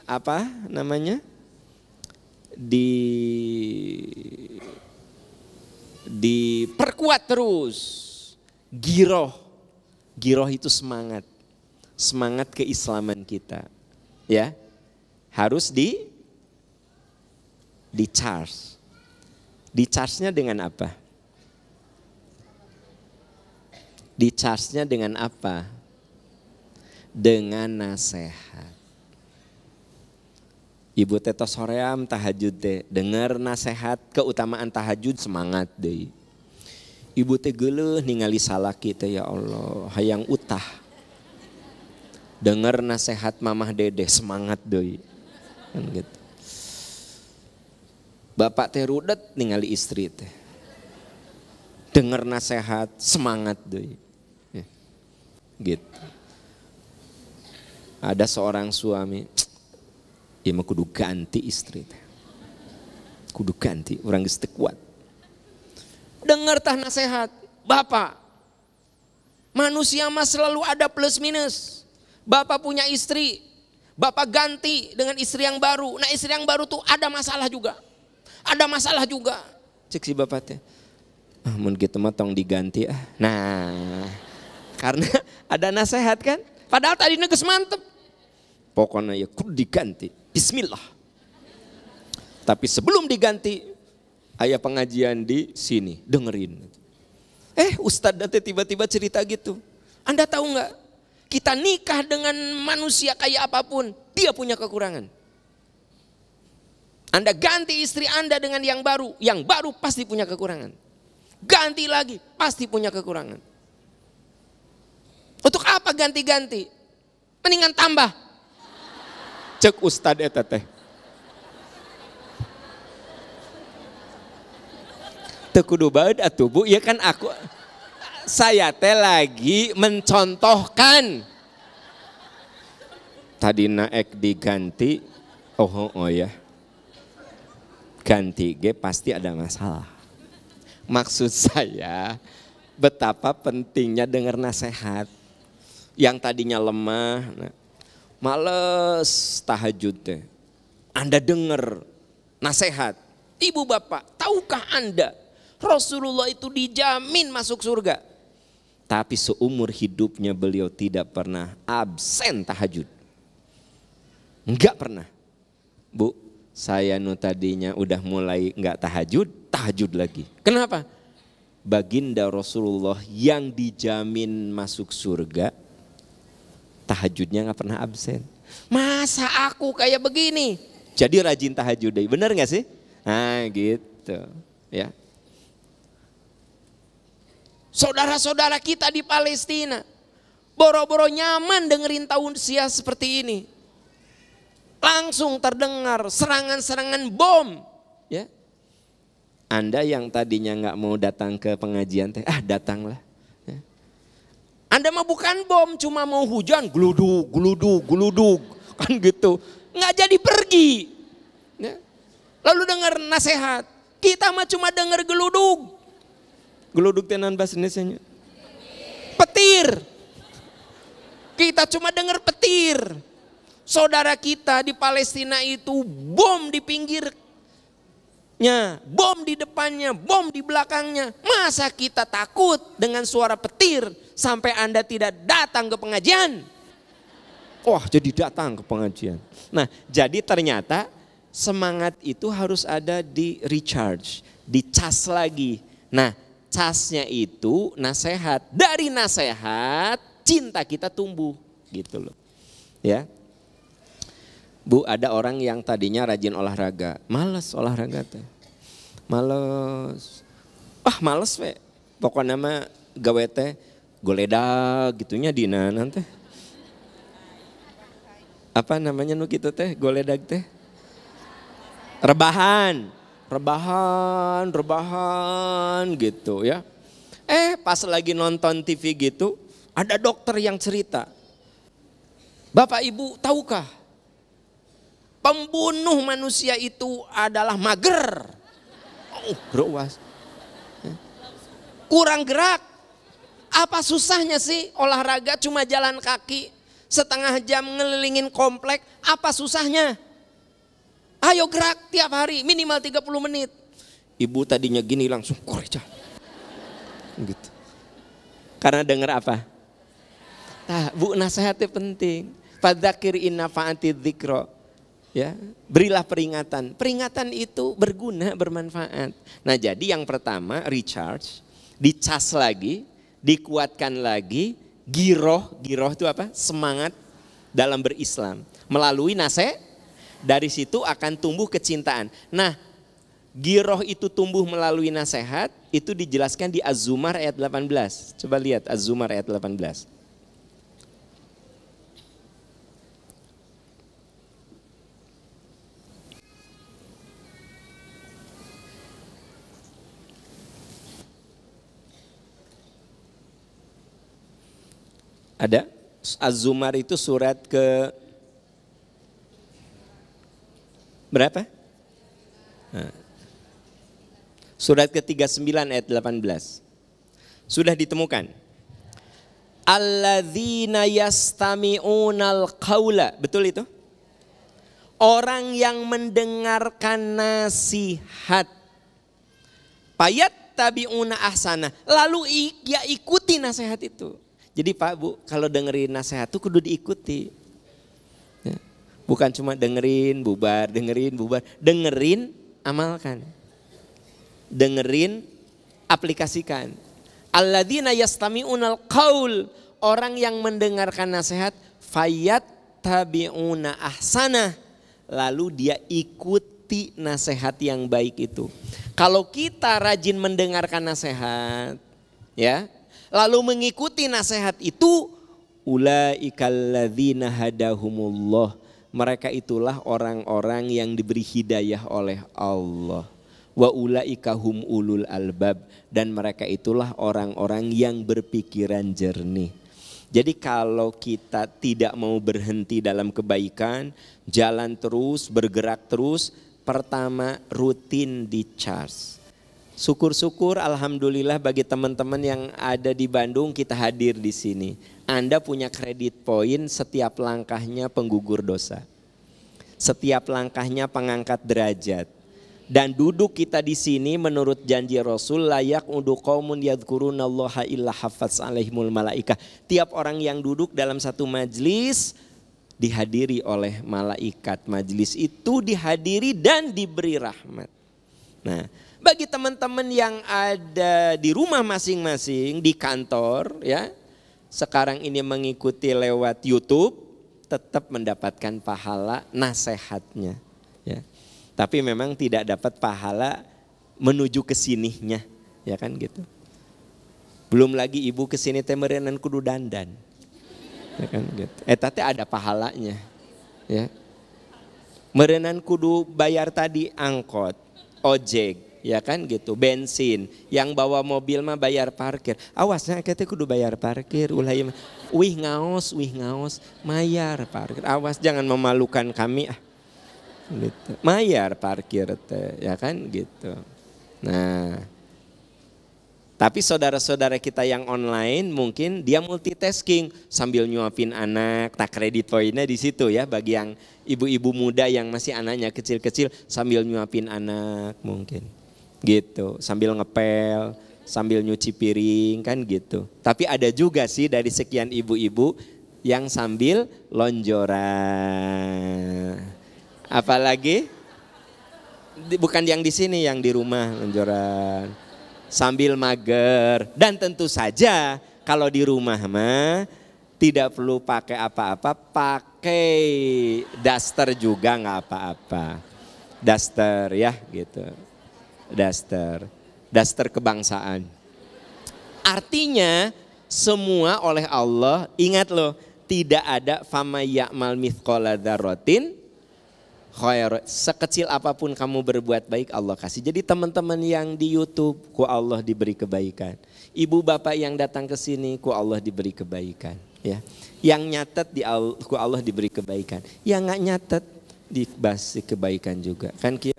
Apa namanya? Diperkuat terus. Giroh. Giroh itu semangat. Semangat keislaman kita. Ya. Harus di-charge. Di-charge-nya dengan apa? Di-charge-nya dengan apa? Dengan nasihat. Ibu teto soream tahajud deh, dengar nasihat keutamaan tahajud semangat deh. Ibu teh geuleuh ningali salaki teh ya Allah, hayang utah. Dengar nasihat mamah dedeh semangat deh. Kan gitu. Bapak teh rudet ningali istri teh. Dengar nasihat semangat deh. Ya. Gitu. Ada seorang suami, ya mah kudu ganti istri teh. Kudu ganti, orang geus teu kuat. Dengar tah nasihat, Bapak. Manusia mah selalu ada plus minus. Bapak punya istri, Bapak ganti dengan istri yang baru. Nah, istri yang baru tuh ada masalah juga. Ada masalah juga. Cek si bapak teh. Ah, mun kitu mah tong diganti ah. Nah, karena ada nasihat kan? Padahal tadi geus mantep. Pokoknya ya kudu diganti. Bismillah. Tapi sebelum diganti, aya pengajian di sini, dengerin. Ustadz nanti tiba-tiba cerita gitu. Anda tahu nggak? Kita nikah dengan manusia kayak apapun, dia punya kekurangan. Anda ganti istri Anda dengan yang baru pasti punya kekurangan. Ganti lagi, pasti punya kekurangan. Untuk apa ganti-ganti? Mendingan tambah. Cek Ustadz eta teh. Teu kudu baeud atuh Bu, ya kan saya teh lagi mencontohkan. Tadi naik diganti, oh ya. Ganti ge pasti ada masalah. Maksud saya betapa pentingnya dengar nasihat. Yang tadinya lemah, males tahajud teh. Anda dengar nasihat. Ibu bapak, tahukah Anda Rasulullah itu dijamin masuk surga. Tapi seumur hidupnya beliau tidak pernah absen tahajud. Enggak pernah. Bu, saya tadinya udah mulai enggak tahajud lagi. Kenapa? Baginda Rasulullah yang dijamin masuk surga, tahajudnya enggak pernah absen. Masa aku kayak begini? Jadi rajin tahajud deh, bener enggak sih? Nah gitu ya. Saudara-saudara kita di Palestina boro-boro nyaman dengerin tausiah seperti ini. Langsung terdengar serangan-serangan bom. Ya. Anda yang tadinya nggak mau datang ke pengajian teh, datanglah. Ya. Anda mah bukan bom, cuma mau hujan, gludug, kan gitu. Nggak jadi pergi. Ya. Lalu dengar nasihat, kita mah cuma dengar geludug. Geludug tenan bahasa Indonesianya. Petir. Kita cuma dengar petir. Saudara kita di Palestina itu bom di pinggirnya, bom di depannya, bom di belakangnya. Masa kita takut dengan suara petir sampai Anda tidak datang ke pengajian? Wah, jadi datang ke pengajian. Nah, jadi ternyata semangat itu harus ada di recharge, dicas lagi. Nah, casnya itu nasihat. Dari nasihat cinta kita tumbuh gitu loh. Ya. Bu, ada orang yang tadinya rajin olahraga, malas olahraga teh. Males. Males we. Pokoknya mah gawe teh goledag gitunya dina nanti. Apa namanya nu kitu teh? Goledag teh. Rebahan gitu ya. Pas lagi nonton TV gitu, ada dokter yang cerita. Bapak Ibu tahukah? Pembunuh manusia itu adalah mager. Bro was. kurang gerak. Apa susahnya sih olahraga cuma jalan kaki setengah jam ngelilingin komplek, apa susahnya? Ayo gerak tiap hari minimal 30 menit. Ibu tadinya gini langsung koreja. Gitu. Karena dengar apa? Bu, nasihatnya penting. Fadzakir in nafa'ati dzikra. Ya, berilah peringatan. Peringatan itu berguna, bermanfaat. Nah, jadi yang pertama recharge, dicas lagi, dikuatkan lagi, giroh itu apa? Semangat dalam berislam. Melalui nasihat, dari situ akan tumbuh kecintaan. Nah, giroh itu tumbuh melalui nasihat, itu dijelaskan di Az-Zumar ayat 18. Coba lihat Az-Zumar ayat 18. Ada? Az-Zumar itu surat ke berapa? Nah. Surat ke-39 ayat 18. Sudah ditemukan. Alladzina yastami'unal qaula. Betul itu? Orang yang mendengarkan nasihat. Payat tabi'una ahsana. Lalu ya ikuti nasihat itu. Jadi Pak Bu, kalau dengerin nasihat itu kudu diikuti. Ya. Bukan cuma dengerin, bubar, dengerin, amalkan. Dengerin, aplikasikan. Alladzina yastami'unal qaul, orang yang mendengarkan nasihat, fayat tabi'una ahsana, lalu dia ikuti nasihat yang baik itu. Kalau kita rajin mendengarkan nasihat, ya, lalu mengikuti nasihat itu, ulaikal ladzina hadahumullah, mereka itulah orang-orang yang diberi hidayah oleh Allah. Wa ulaika hum ulul albab, dan mereka itulah orang-orang yang berpikiran jernih. Jadi kalau kita tidak mau berhenti dalam kebaikan, jalan terus, bergerak terus, pertama rutin di charge. Syukur-syukur alhamdulillah bagi teman-teman yang ada di Bandung, kita hadir di sini. Anda punya kredit poin, setiap langkahnya penggugur dosa. Setiap langkahnya pengangkat derajat. Dan duduk kita di sini menurut janji Rasul, layak untuk qaumun yadhkurunallaha illa haffaz alaihimul malaikah. Tiap orang yang duduk dalam satu majlis dihadiri oleh malaikat. Majlis itu dihadiri dan diberi rahmat. Nah, bagi teman-teman yang ada di rumah masing-masing, di kantor, ya, sekarang ini mengikuti lewat YouTube, tetap mendapatkan pahala nasihatnya. Ya. Tapi memang tidak dapat pahala menuju ke sininya, ya kan gitu. Belum lagi ibu kesini teh meureunnan kudu dandan, ya kan gitu. Eta teh ada pahalanya, ya. Meureunnan kudu bayar tadi angkot, ojek, ya kan gitu, bensin. Yang bawa mobil mah bayar parkir. Awasnya kita kudu bayar parkir. Ulah wih ngaos, mayar parkir. Awas jangan memalukan kami. Gitu. Mayar parkir teh, ya kan gitu. Nah, tapi saudara-saudara kita yang online mungkin dia multitasking sambil nyuapin anak. Nah, kredit poinnya di situ ya, bagi yang ibu-ibu muda yang masih anaknya kecil-kecil sambil nyuapin anak mungkin. Gitu, sambil ngepel, sambil nyuci piring kan gitu. Tapi ada juga sih dari sekian ibu-ibu yang sambil lonjoran. Apalagi bukan yang di sini, yang di rumah lonjoran. Sambil mager, dan tentu saja kalau di rumah mah tidak perlu pakai apa-apa, pakai daster juga nggak apa-apa. Daster ya gitu. Daster kebangsaan. Artinya semua oleh Allah, ingat loh, tidak ada fama ya'mal mithqala dzarratin khair. Sekecil apapun kamu berbuat baik Allah kasih. Jadi teman-teman yang di YouTube, ku Allah diberi kebaikan. Ibu bapak yang datang ke sini, ku Allah diberi kebaikan. Ya, yang nyatet ku Allah diberi kebaikan. Yang nggak nyatet dikasih kebaikan juga. Kan kia?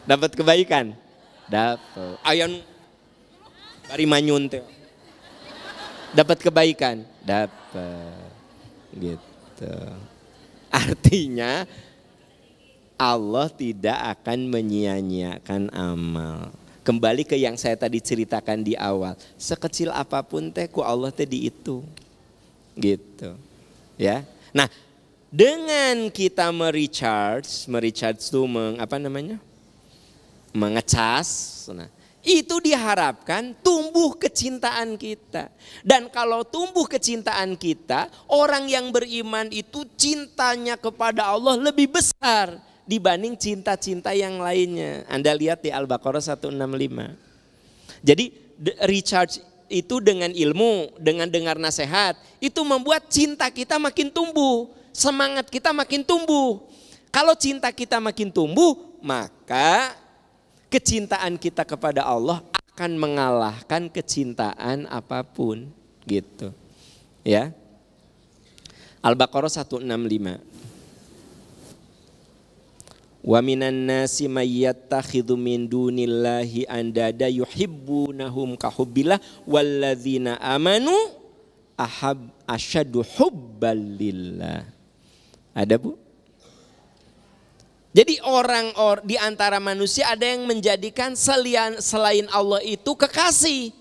Dapat kebaikan? Dapat. Ayan bari manyun teh. Dapat kebaikan? Dapat. Gitu. Artinya Allah tidak akan menyia-nyiakan amal. Kembali ke yang saya tadi ceritakan di awal. Sekecil apapun teh ku Allah teh dihitung. Gitu. Ya. Nah, dengan kita merecharge itu mengecas. Nah, itu diharapkan tumbuh kecintaan kita. Dan kalau tumbuh kecintaan kita, orang yang beriman itu cintanya kepada Allah lebih besar dibanding cinta-cinta yang lainnya. Anda lihat di Al-Baqarah 165. Jadi recharge itu dengan ilmu, dengan dengar nasihat, itu membuat cinta kita makin tumbuh, semangat kita makin tumbuh. Kalau cinta kita makin tumbuh, maka kecintaan kita kepada Allah akan mengalahkan kecintaan apapun, gitu. Ya. Al-Baqarah 165. Wa minan nasi may yattakhidhu min dunillahi andada yuhibbunahum ka hubbillah walladzina amanu asyaddu hubbalillah. Ada Bu? Jadi orang di antara manusia ada yang menjadikan selain Allah itu kekasih.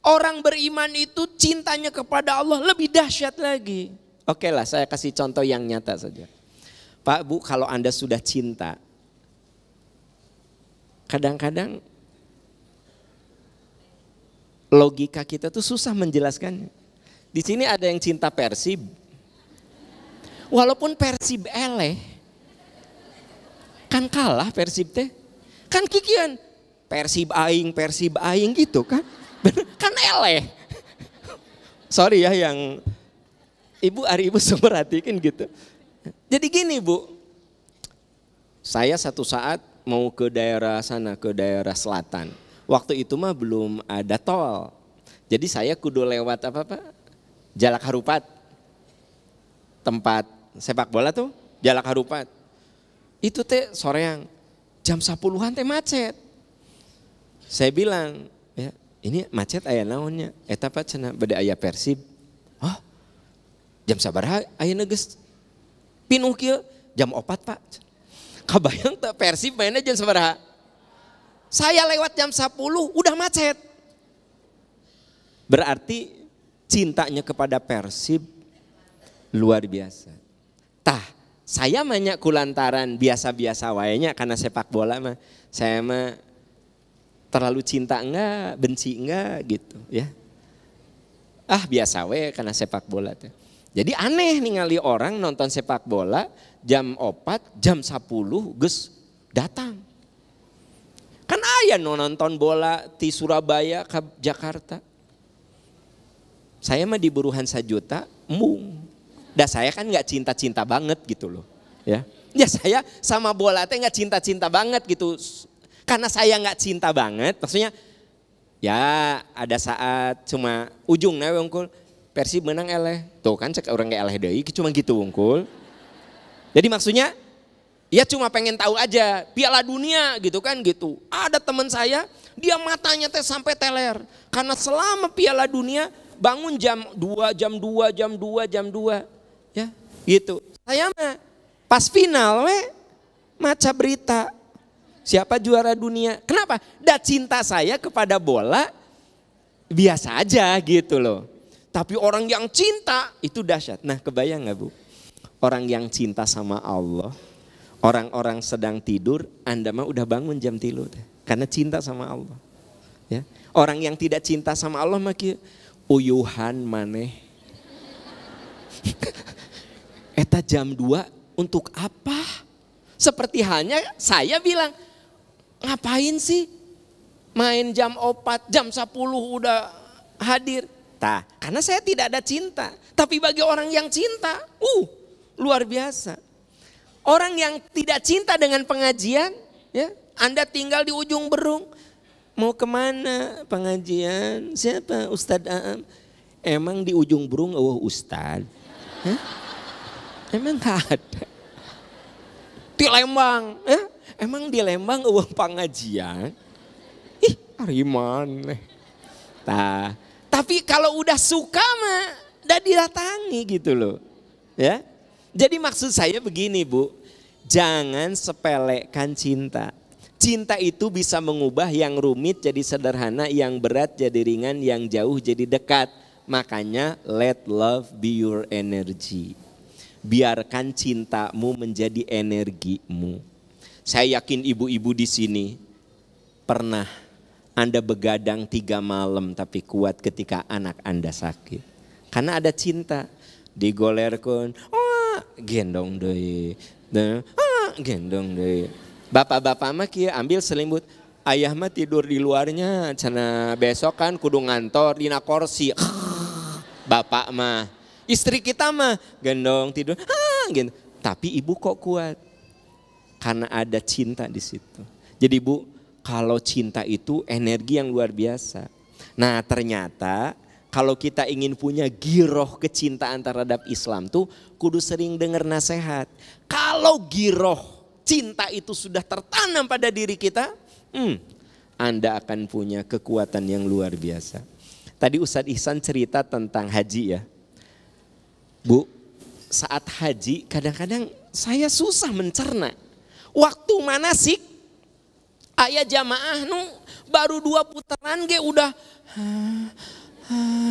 Orang beriman itu cintanya kepada Allah lebih dahsyat lagi. Oke lah, saya kasih contoh yang nyata saja. Pak Bu, kalau Anda sudah cinta, kadang-kadang logika kita tuh susah menjelaskannya. Di sini ada yang cinta Persib, walaupun Persib eleh, kan kalah Persib teh, kan kikian Persib aing gitu kan, kan eleh. Sorry ya yang ibu hari ibu perhatikan gitu. Jadi gini Bu, saya satu saat mau ke daerah sana, ke daerah selatan. Waktu itu mah belum ada tol. Jadi saya kudu lewat Jalak Harupat. Tempat sepak bola tuh Jalak Harupat. Itu teh soreang jam 10-an teh macet. Saya bilang, ya ini macet aya naonnya. Eta Pak cenah bade aya Persib. Oh, jam sabaraha ayeuna geus pinuh kieu jam 4 Pak. Kabayang teh Persib mainnya jam sabaraha? Saya lewat jam 10 udah macet. Berarti cintanya kepada Persib luar biasa. Tah, saya banyak kulantaran biasa-biasa wayanya karena sepak bola mah saya mah terlalu cinta enggak, benci enggak gitu ya. Ah biasa we karena sepak bola teh. Jadi aneh ningali orang nonton sepak bola jam 4, jam 10 geus datang. Kan aya nonton bola di Surabaya ke Jakarta. Saya mah di Buruhan Sajuta, mung. Dah saya kan gak cinta-cinta banget gitu loh. Ya saya sama bola teh gak cinta-cinta banget gitu. Karena saya gak cinta banget, maksudnya ya ada saat cuma ujungnya wongkul. Persib menang eleh, tuh kan cek orang kayak eleh deui cuma gitu wungkul. Jadi maksudnya ya cuma pengen tahu aja Piala Dunia gitu kan gitu. Ada teman saya dia matanya teh sampai teler karena selama Piala Dunia bangun jam 2 ya gitu. Saya mah pas final maca berita siapa juara dunia. Kenapa? Da cinta saya kepada bola biasa aja gitu loh. Tapi orang yang cinta itu dahsyat. Nah kebayang gak Bu? Orang yang cinta sama Allah, orang-orang sedang tidur, Anda mah udah bangun jam 3 karena cinta sama Allah. Ya. Orang yang tidak cinta sama Allah maki uyuhan maneh. Eta jam 2 untuk apa? Seperti halnya saya bilang, ngapain sih main jam 4, jam 10 udah hadir. Nah, karena saya tidak ada cinta. Tapi bagi orang yang cinta, luar biasa. Orang yang tidak cinta dengan pengajian, ya, Anda tinggal di ujung Berung, mau kemana pengajian? Siapa? Ustadz Aam. Emang di ujung Berung, Ustadz? Hah? Emang gak ada. Di Lembang, ya? emang di Lembang uang pengajian? Ih, ariman. Nah, tapi kalau udah suka mah udah didatangi gitu loh. Ya. Jadi maksud saya begini Bu, jangan sepelekan cinta. Cinta itu bisa mengubah yang rumit jadi sederhana, yang berat jadi ringan, yang jauh jadi dekat. Makanya let love be your energy. Biarkan cintamu menjadi energimu. Saya yakin ibu-ibu di sini pernah Anda begadang 3 malam tapi kuat ketika anak Anda sakit. Karena ada cinta. Digolerkan, gendong deui. Gendong deui. Bapak-bapak mah kieu ambil selimut, ayah mah tidur di luarnya, cenah besok kan kudu ngantor dina kursi. Bapak mah, istri kita mah gendong tidur, gitu. Tapi ibu kok kuat? Karena ada cinta di situ. Jadi Bu, kalau cinta itu energi yang luar biasa. Nah ternyata kalau kita ingin punya giroh kecintaan terhadap Islam tuh kudu sering dengar nasihat. Kalau giroh cinta itu sudah tertanam pada diri kita, Anda akan punya kekuatan yang luar biasa. Tadi Ustadz Ihsan cerita tentang haji ya. Bu, saat haji kadang-kadang saya susah mencerna. Waktu manasik, aya jamaah nu baru 2 putaran ge udah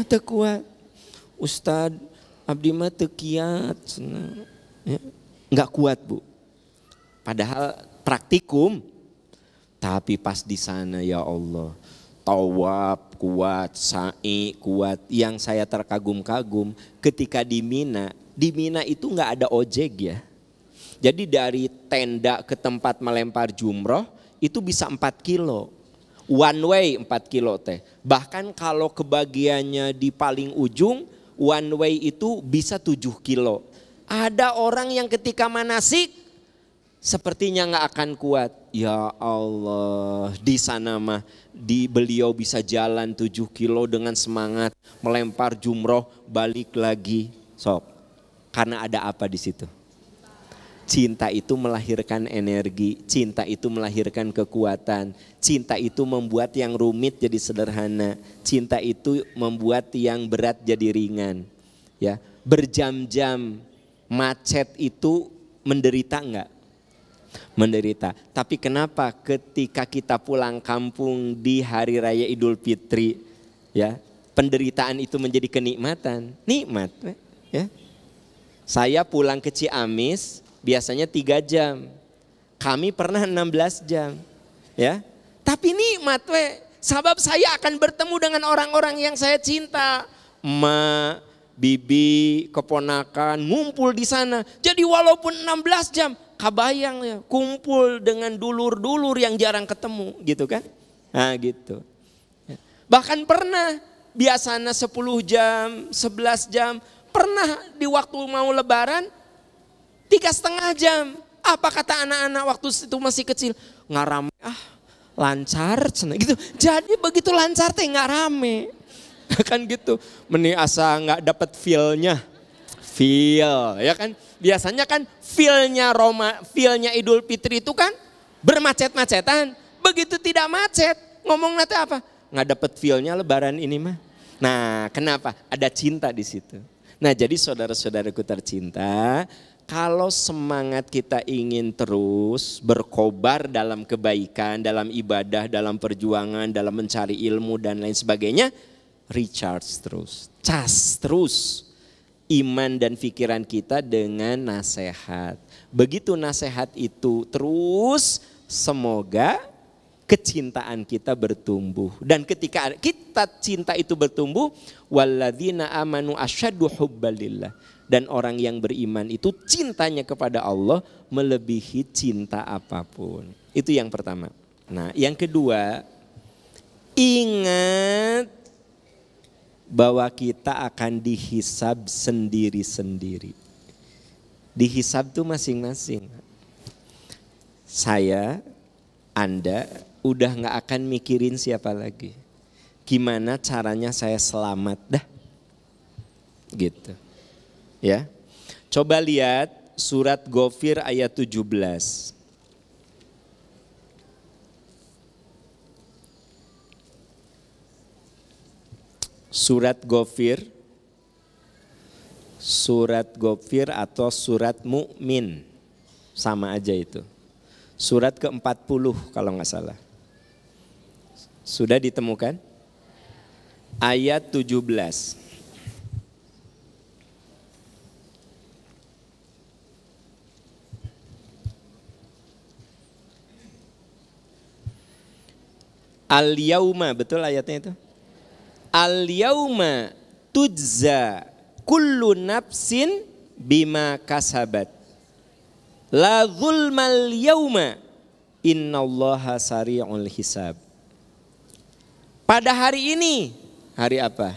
teu kuat. Ustadz abdi mah teu kiat. Ya, enggak kuat Bu. Padahal praktikum, tapi pas di sana ya Allah, tawaf kuat, sa'i kuat. Yang saya terkagum-kagum ketika di Mina itu nggak ada ojek ya. Jadi dari tenda ke tempat melempar jumroh itu bisa 4 kilo, one way 4 kilo teh. Bahkan kalau kebagiannya di paling ujung, one way itu bisa 7 kilo. Ada orang yang ketika manasik sepertinya nggak akan kuat. Ya Allah, di sana mah beliau bisa jalan 7 kilo dengan semangat, melempar jumroh, balik lagi. Sob, karena ada apa di situ? Cinta itu melahirkan energi, cinta itu melahirkan kekuatan, cinta itu membuat yang rumit jadi sederhana, cinta itu membuat yang berat jadi ringan. Ya, berjam-jam macet itu menderita enggak? Menderita. Tapi kenapa ketika kita pulang kampung di hari raya Idul Fitri, ya, penderitaan itu menjadi kenikmatan? Nikmat, ya. Saya pulang ke Ciamis biasanya 3 jam. Kami pernah 16 jam, ya. Tapi nikmat, sebab saya akan bertemu dengan orang-orang yang saya cinta. Emak, bibi, keponakan ngumpul di sana. Jadi walaupun 16 jam, kabayang ya, kumpul dengan dulur-dulur yang jarang ketemu gitu kan. Nah gitu. Bahkan pernah biasanya 10 jam, 11 jam. Pernah di waktu mau lebaran 3,5 jam. Apa kata anak-anak waktu itu masih kecil? Nggak rame, lancar gitu. Jadi begitu lancar teh nggak rame. Kan gitu. Meni asa nggak dapat feel-nya. Feel ya kan. Biasanya kan feel-nya Idul Fitri itu kan bermacet-macetan. Begitu tidak macet, ngomong nanti apa? Nggak dapat feel-nya lebaran ini mah. Nah, kenapa? Ada cinta di situ. Nah, jadi saudara-saudaraku tercinta, kalau semangat kita ingin terus berkobar dalam kebaikan, dalam ibadah, dalam perjuangan, dalam mencari ilmu dan lain sebagainya, recharge terus, cas terus iman dan pikiran kita dengan nasihat. Begitu nasihat itu terus, semoga kecintaan kita bertumbuh. Dan ketika kita cinta itu bertumbuh, walladzina amanu asyaddu hubbalillah. Dan orang yang beriman itu cintanya kepada Allah melebihi cinta apapun. Itu yang pertama. Nah, yang kedua, ingat bahwa kita akan dihisab sendiri-sendiri. Dihisab tuh masing-masing. Saya, Anda udah gak akan mikirin siapa lagi. Gimana caranya saya selamat dah. Gitu. Ya. Coba lihat surat Ghafir ayat 17. Surat Ghafir, surat Ghafir atau surat Mukmin, sama aja itu. Surat ke-40 kalau nggak salah. Sudah ditemukan? Ayat 17. Al-yauma, betul ayatnya itu? Al-yauma tujza kullu nafsin bima kasabat. La zulmal yauma innallaha sari'ul hisab. Pada hari ini, hari apa?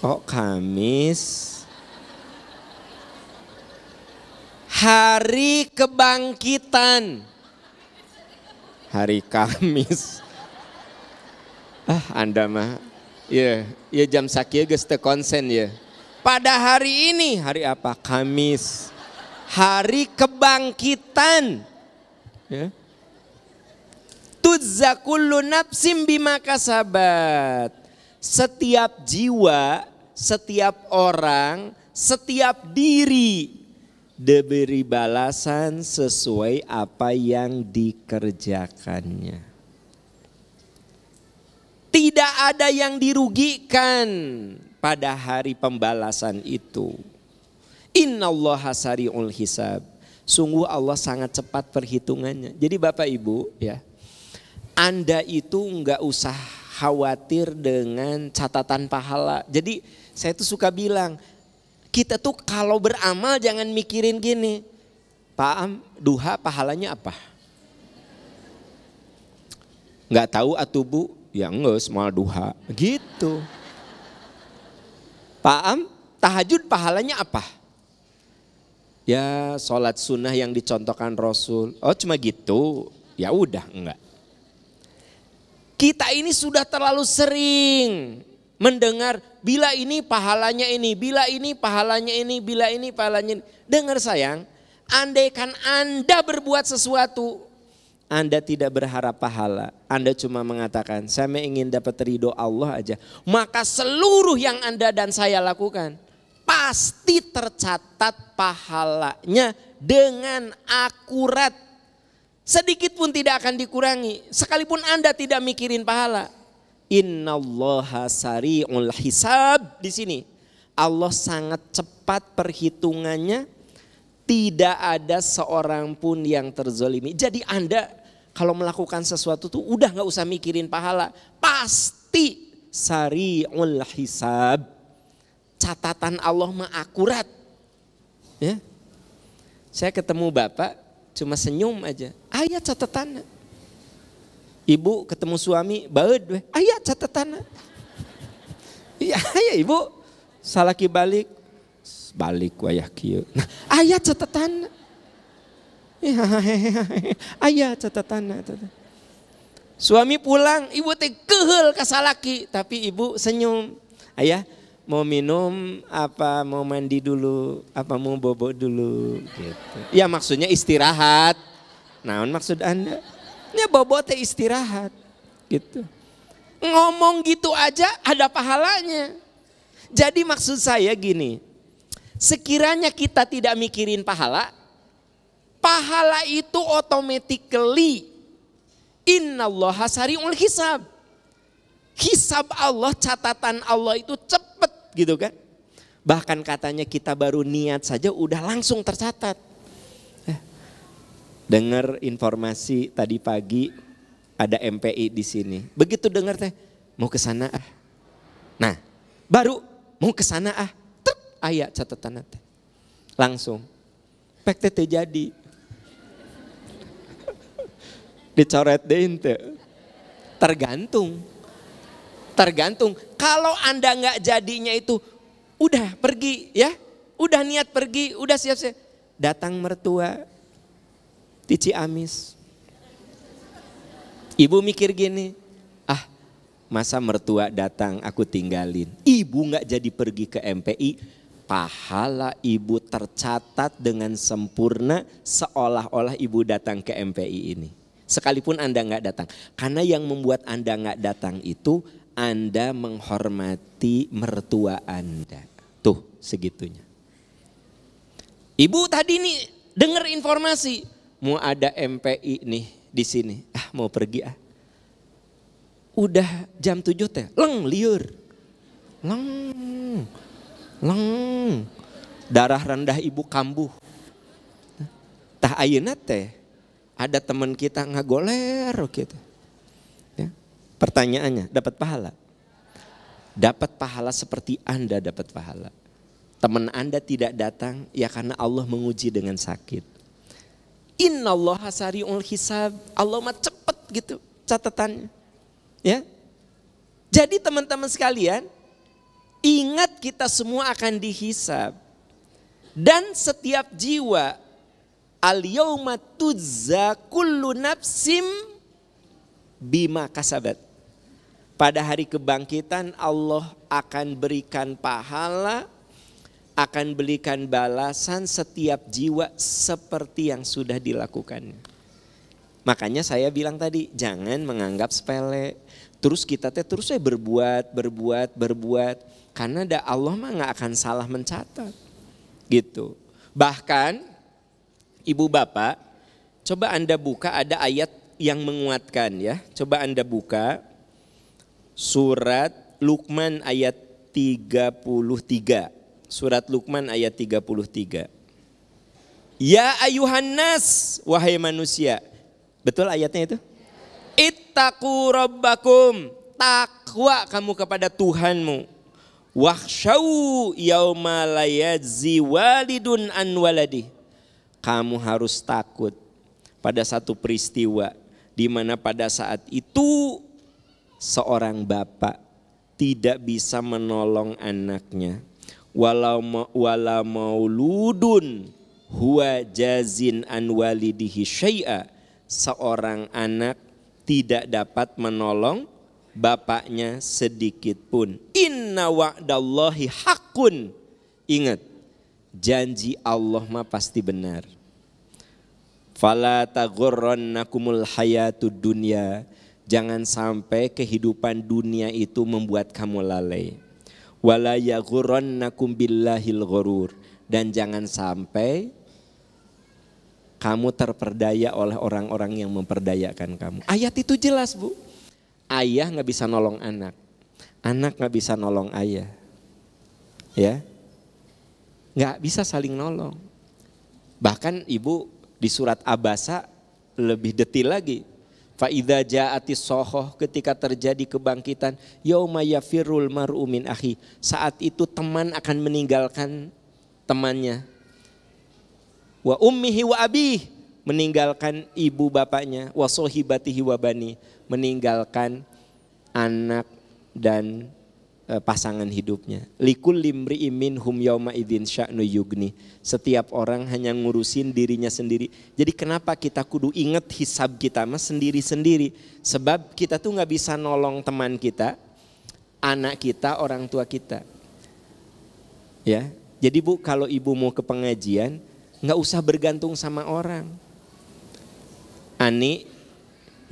Oh, Kamis. Hari kebangkitan. Hari Kamis. Anda mah ya jam sakieu geus teu konsen ya. Pada hari ini, hari apa? Kamis. Hari kebangkitan. Ya. Tujza kullu nafsim bima kasabat. Setiap jiwa, setiap orang, setiap diri diberi balasan sesuai apa yang dikerjakannya. Tidak ada yang dirugikan pada hari pembalasan itu. Innallaha sari'ul hisab. Sungguh Allah sangat cepat perhitungannya. Jadi Bapak Ibu ya, Anda itu enggak usah khawatir dengan catatan pahala. Jadi saya tuh suka bilang, kita tuh kalau beramal jangan mikirin gini, Pak Am, duha pahalanya apa? Enggak tahu atuh Bu, ya enggak semua duha gitu. Pak Am, tahajud pahalanya apa? Ya sholat sunnah yang dicontohkan Rasul. Oh cuma gitu, ya udah enggak. Kita ini sudah terlalu sering mendengar bila ini pahalanya ini, bila ini pahalanya ini, bila ini pahalanya ini. Dengar sayang, andaikan Anda berbuat sesuatu, Anda tidak berharap pahala. Anda cuma mengatakan, saya ingin dapat ridho Allah aja. Maka seluruh yang Anda dan saya lakukan, pasti tercatat pahalanya dengan akurat. Sedikit pun tidak akan dikurangi. Sekalipun Anda tidak mikirin pahala. Innallaha sari'ul hisab. Di sini Allah sangat cepat perhitungannya. Tidak ada seorang pun yang terzolimi. Jadi Anda kalau melakukan sesuatu tuh udah gak usah mikirin pahala. Pasti sari'ul hisab. Catatan Allah mah akurat. Ya. Saya ketemu Bapak cuma senyum aja. Aya catatan. Ibu ketemu suami, baeud we. Aya catatan. Iya, aya Ibu. Salaki balik wayah kieu. Nah, aya catatan. Aya catatan. Suami pulang, Ibu teh keheul ka salaki, tapi Ibu senyum. Ayah, mau minum apa, mau mandi dulu, apa mau bobo dulu gitu. Ya maksudnya istirahat. Naon maksud Anda? Ya bobo teh istirahat gitu. Ngomong gitu aja ada pahalanya. Jadi maksud saya gini, sekiranya kita tidak mikirin pahala, pahala itu automatically innallaha sari'ul hisab. Hisab Allah, catatan Allah itu cepat gitu kan. Bahkan katanya kita baru niat saja udah langsung tercatat. Dengar informasi tadi pagi ada MPI di sini. Begitu dengar teh mau ke sana ah. Nah, baru mau ke sana ah. Aya catatan teh. Langsung. Pek teh jadi. Dicoret deui teh. Tergantung. Kalau Anda nggak jadinya itu udah pergi ya, udah niat pergi, udah siap-siap. Datang mertua di Ciamis. Ibu mikir gini, masa mertua datang aku tinggalin. Ibu nggak jadi pergi ke MPI, pahala ibu tercatat dengan sempurna seolah-olah ibu datang ke MPI ini. Sekalipun Anda nggak datang, karena yang membuat Anda nggak datang itu Anda menghormati mertua Anda. Tuh segitunya. Ibu tadi nih dengar informasi mau ada MPI nih di sini. Mau pergi Udah jam 7 teh, liur. Leng. Darah rendah ibu kambuh. Tah ayeuna teh ada teman kita ngagoler gitu. Ya. Pertanyaannya, dapat pahala? Dapat pahala seperti Anda dapat pahala. Teman Anda tidak datang ya karena Allah menguji dengan sakit. Innallaha sari'ul hisab. Allah mah cepet gitu catatannya. Ya. Jadi teman-teman sekalian, ingat kita semua akan dihisab. Dan setiap jiwa al-yauma tujza kullu nafsim bima kasabat. Pada hari kebangkitan Allah akan berikan pahala, akan berikan balasan setiap jiwa seperti yang sudah dilakukannya. Makanya saya bilang tadi, jangan menganggap sepele. Terus kita terus berbuat. Karena Allah mah gak akan salah mencatat. Gitu. Bahkan ibu bapak, coba Anda buka ada ayat yang menguatkan ya. Coba Anda buka surat Luqman ayat 33. Surat Luqman ayat 33. Ya ayuhan nas, wahai manusia. Betul ayatnya itu? Ittaqu rabbakum, takwa kamu kepada Tuhanmu. Wakhshaw yauma la yajzi walidun an waladi. Kamu harus takut pada satu peristiwa di mana pada saat itu seorang bapak tidak bisa menolong anaknya. Wala mauludun huwa jazin an walidihi syai'a. Seorang anak tidak dapat menolong bapaknya sedikit pun. Inna wa'dallahi haqqun. Ingat, janji Allah mah pasti benar. Fala taghurrannakumul hayatud dunya. Jangan sampai kehidupan dunia itu membuat kamu lalai. Wala yaghurrannakum billahil ghurur. Dan jangan sampai kamu terperdaya oleh orang-orang yang memperdayakan kamu. Ayat itu jelas, Bu. Ayah gak bisa nolong anak. Anak gak bisa nolong ayah. Ya, gak bisa saling nolong. Bahkan ibu di surat Abasa lebih detil lagi. Fa'idha ja'atis sohoh, ketika terjadi kebangkitan, yauma yafirul mar'u min akhi. Saat itu teman akan meninggalkan temannya. Wa ummihi wa abih, meninggalkan ibu bapaknya. Wa sohibatihi wa bani, meninggalkan anak dan pasangan hidupnya. Likul limri minhum yauma idzin sya'nu yugni. Setiap orang hanya ngurusin dirinya sendiri. Jadi kenapa kita kudu ingat hisab kita mas sendiri-sendiri. Sebab kita tuh gak bisa nolong teman kita, anak kita, orang tua kita. Ya, jadi Bu, kalau ibu mau ke pengajian gak usah bergantung sama orang. Ani,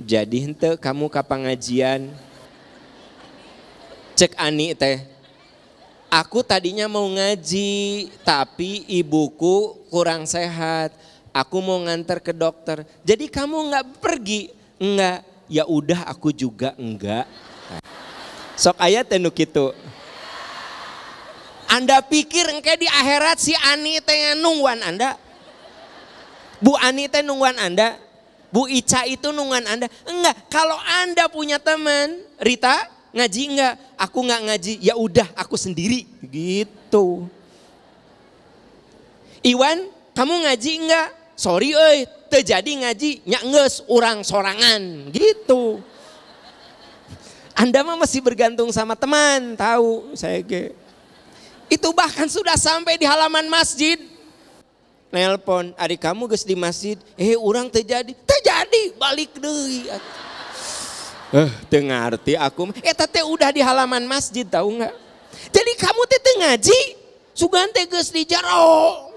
jadi hente kamu ke pengajian. Cek Ani teh, aku tadinya mau ngaji tapi ibuku kurang sehat. Aku mau nganter ke dokter. Jadi kamu nggak pergi? Enggak. Ya udah aku juga enggak. Sok ayat anu kitu. Anda pikir engke di akhirat si Ani teh nungguan Anda? Bu Ani teh nungguan Anda? Bu Ica itu nungguan Anda? Enggak. Kalau Anda punya teman, Rita ngaji enggak? Aku enggak ngaji, ya udah aku sendiri gitu. Iwan, kamu ngaji enggak? Sorry teu jadi ngaji, nya geus urang sorangan gitu. Anda mah masih bergantung sama teman, tahu saya ge. Itu bahkan sudah sampai di halaman masjid. Nelpon, adik kamu geus di masjid, urang teu jadi, balik deui. Teu ngarti aku, teh udah di halaman masjid tahu nggak? Jadi kamu teh ngaji, sugan teh geus di jaro.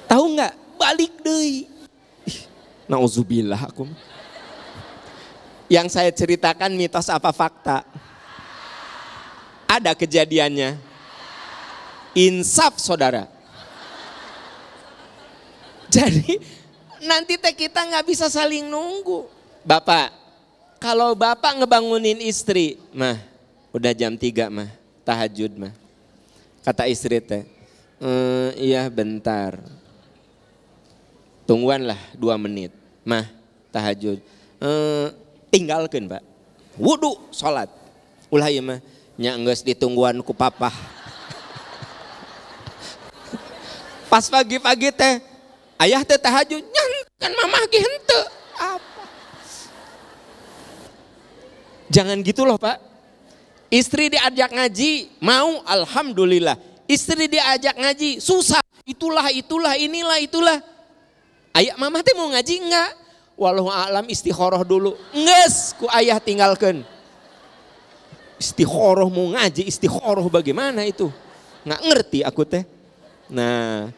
Tahu nggak? Balik deui. Nauzubillah aku. Yang saya ceritakan mitos apa fakta? Ada kejadiannya. Insaf saudara. Jadi nanti teh kita nggak bisa saling nunggu. Bapak, kalau bapak ngebangunin istri, mah udah jam 3 mah, tahajud mah. Kata istri teh, iya bentar. Tungguan lah 2 menit. Mah tahajud. Tinggalkan Pak. Wudu, sholat. Ulah ieu mah nya geus ditungguan ku papa. Pas pagi-pagi teh ayah teh tahajud, kan mamah ge henteu. Apa? Jangan gitu loh Pak. Istri diajak ngaji, mau alhamdulillah. Istri diajak ngaji, susah. Itulah, inilah. Ayah mamah teh mau ngaji enggak? Wallahu a'lam istikharah dulu. Nges ku ayah tinggalkan. Istikharah mau ngaji, istikharah bagaimana itu? Nggak ngerti aku teh. Nah,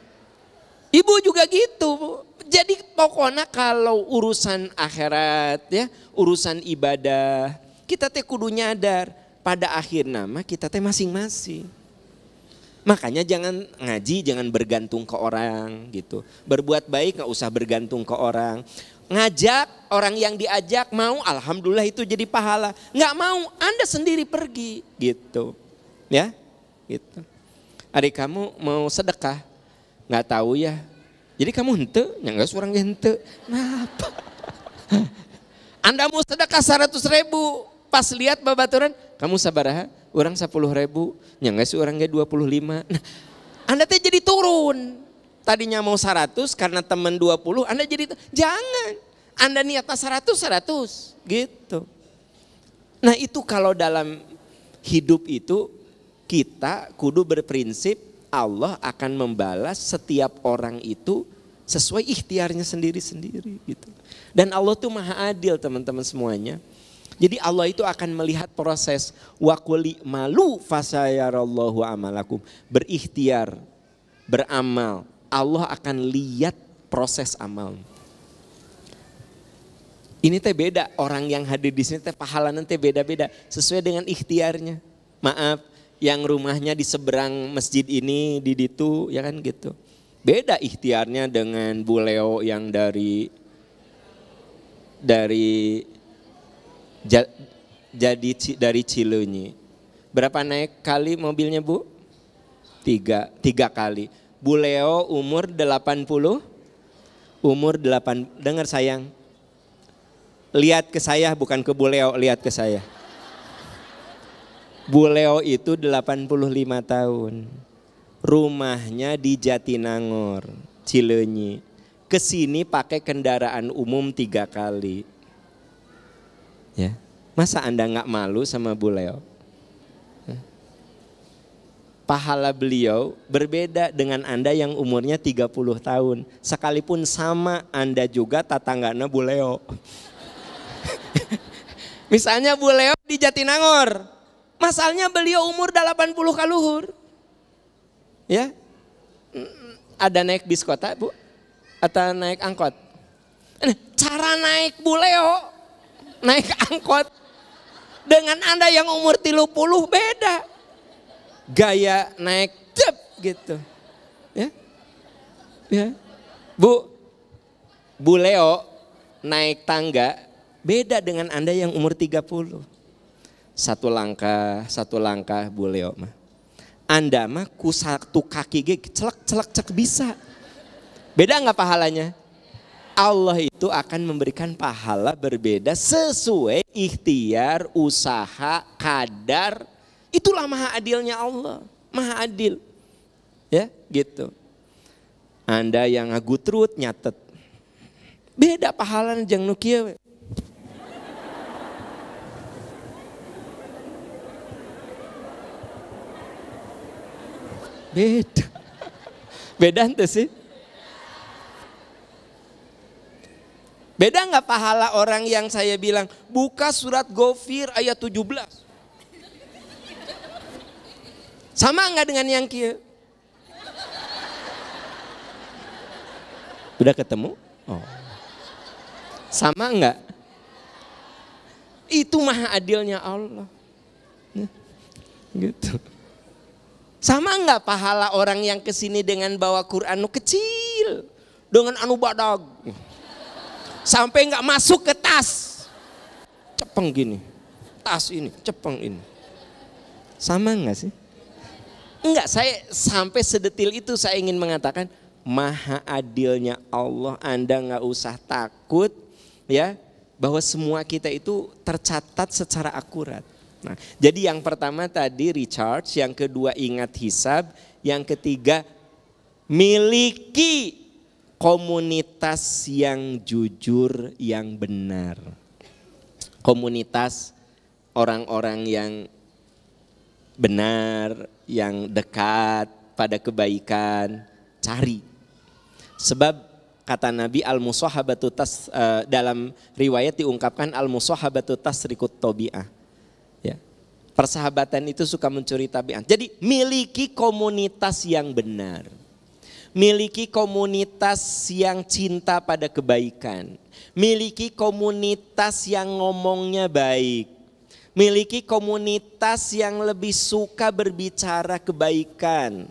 ibu juga gitu. Jadi pokoknya kalau urusan akhirat ya, urusan ibadah, kita teh kudu nyadar pada akhir nama kita teh masing-masing. Makanya jangan ngaji, jangan bergantung ke orang gitu. Berbuat baik nggak usah bergantung ke orang. Ngajak orang yang diajak mau, alhamdulillah itu jadi pahala. Nggak mau, Anda sendiri pergi gitu, ya, gitu. Adik kamu mau sedekah, nggak tahu ya. Jadi kamu hente, nggak seorang hente. Kenapa? Anda mau sedekah 100.000, pas lihat babaturan, kamu sabaraha? Orang 10.000, nggak seorang 25. Nah, Anda teh jadi turun. Tadinya mau 100 karena teman 20, Anda jadi jangan. Anda niatnya 100 gitu. Nah itu kalau dalam hidup itu kita kudu berprinsip Allah akan membalas setiap orang itu sesuai ikhtiarnya sendiri-sendiri gitu. Dan Allah tuh maha adil teman-teman semuanya. Jadi Allah itu akan melihat proses wa qul malu fasayarallahu amalakum. Berikhtiar, beramal. Allah akan lihat proses amal. Ini teh beda, orang yang hadir di sini teh pahala nanti beda-beda sesuai dengan ikhtiarnya. Maaf, yang rumahnya di seberang masjid ini di ditu ya kan gitu. Beda ikhtiarnya dengan Bu Leo yang dari Cileunyi. Berapa naik kali mobilnya Bu? 3 kali. Bu Leo umur 80, dengar sayang. Lihat ke saya bukan ke Bu Leo, lihat ke saya. Bu Leo itu 85 tahun. Rumahnya di Jatinangor, Cileunyi. Kesini pakai kendaraan umum 3 kali. Ya, masa Anda nggak malu sama Bu Leo? Pahala beliau berbeda dengan Anda yang umurnya 30 tahun. Sekalipun sama Anda juga tatanggana Bu Leo. Misalnya Bu Leo di Jatinangor. Masalahnya beliau umur 80 kaluhur. Ya. Ada naik bis kota Bu? Atau naik angkot? Cara naik Bu Leo, naik angkot dengan Anda yang umur 30 beda. Gaya naik cep gitu. Ya. Ya. Bu Leo naik tangga beda dengan Anda yang umur 30. Satu langkah Bu Leo mah. Anda mah ku satu kaki ge celek bisa. Beda enggak pahalanya? Allah itu akan memberikan pahala berbeda sesuai ikhtiar, usaha, kadar. Itulah maha adilnya Allah, maha adil. Ya, gitu. Anda yang ngagutrut nyatet. Beda pahalana jeung nu kieu we. Beda. Beda ente sih. Beda enggak pahala orang yang saya bilang buka surat Ghafir ayat 17. Sama enggak dengan yang kia? Udah ketemu? Oh. Sama enggak? itu maha adilnya Allah. Gitu. Sama enggak pahala orang yang kesini dengan bawa Quran kecil dengan anu badag, sampai enggak masuk ke tas, cepeng gini, tas ini cepeng ini, sama enggak sih? Enggak, saya sampai sedetil itu saya ingin mengatakan maha adilnya Allah. Anda enggak usah takut ya bahwa semua kita itu tercatat secara akurat. Nah, jadi yang pertama tadi recharge, yang kedua ingat hisab, yang ketiga miliki komunitas yang jujur, yang benar. Komunitas orang-orang yang benar, yang dekat pada kebaikan, cari. Sebab kata Nabi al-musahabatu dalam riwayat diungkapkan al-musahabatu tasrikut tabi'ah. Persahabatan itu suka mencuri tabiat. Jadi miliki komunitas yang benar. Miliki komunitas yang cinta pada kebaikan. Miliki komunitas yang ngomongnya baik. Miliki komunitas yang lebih suka berbicara kebaikan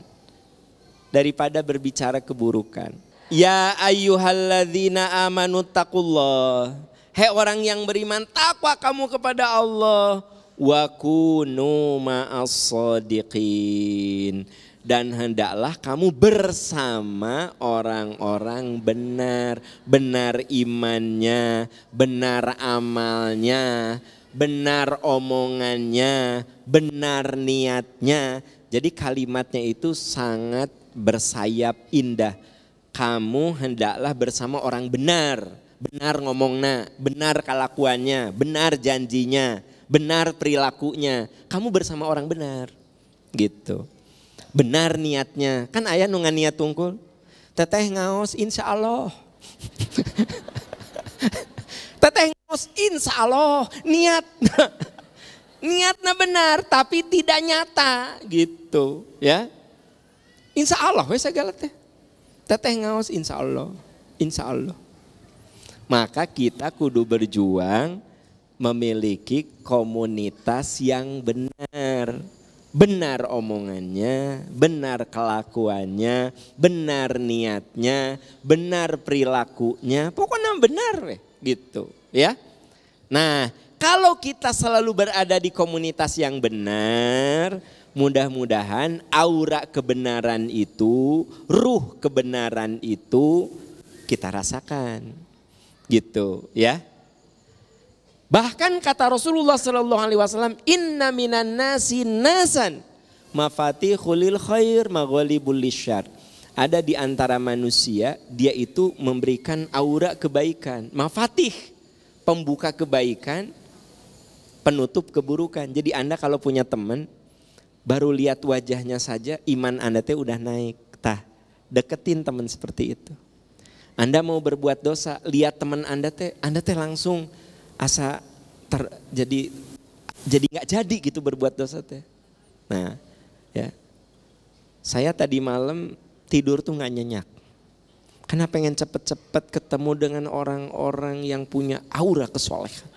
daripada berbicara keburukan. Ya ayyuhalladzina amanu taqullah. Hei orang yang beriman, takwa kamu kepada Allah. Wa kunu ma'as shadiqin, dan hendaklah kamu bersama orang-orang benar, benar imannya, benar amalnya, benar omongannya, benar niatnya. Jadi kalimatnya itu sangat bersayap indah. Kamu hendaklah bersama orang benar, benar ngomongnya, benar kelakuannya, benar janjinya, benar perilakunya. Kamu bersama orang benar gitu. Benar niatnya. Kan ayah nungan niat tungkul. Teteh ngaos insya Allah. Teteh ngaos insya Allah. Niatnya benar tapi tidak nyata gitu ya. Insya Allah we segala teh. Teteh ngaos insya Allah. Insya Allah. Maka kita kudu berjuang memiliki komunitas yang benar. Benar omongannya, benar kelakuannya, benar niatnya, benar perilakunya. Pokoknya benar gitu ya. Nah, kalau kita selalu berada di komunitas yang benar, mudah-mudahan aura kebenaran itu, ruh kebenaran itu kita rasakan. Gitu ya. Bahkan kata Rasulullah SAW, inna minan nasi nasan mafatihul lil khair maghalibul lisyar. Ada di antara manusia, dia itu memberikan aura kebaikan, mafatih, pembuka kebaikan, penutup keburukan. Jadi Anda kalau punya teman, baru lihat wajahnya saja iman Anda teh udah naik. Tah, deketin teman seperti itu. Anda mau berbuat dosa, lihat teman Anda teh langsung asa jadi nggak jadi gitu berbuat dosa teh. Nah, ya. Saya tadi malam tidur tuh nggak nyenyak. Karena pengen cepet-cepet ketemu dengan orang-orang yang punya aura kesolehan.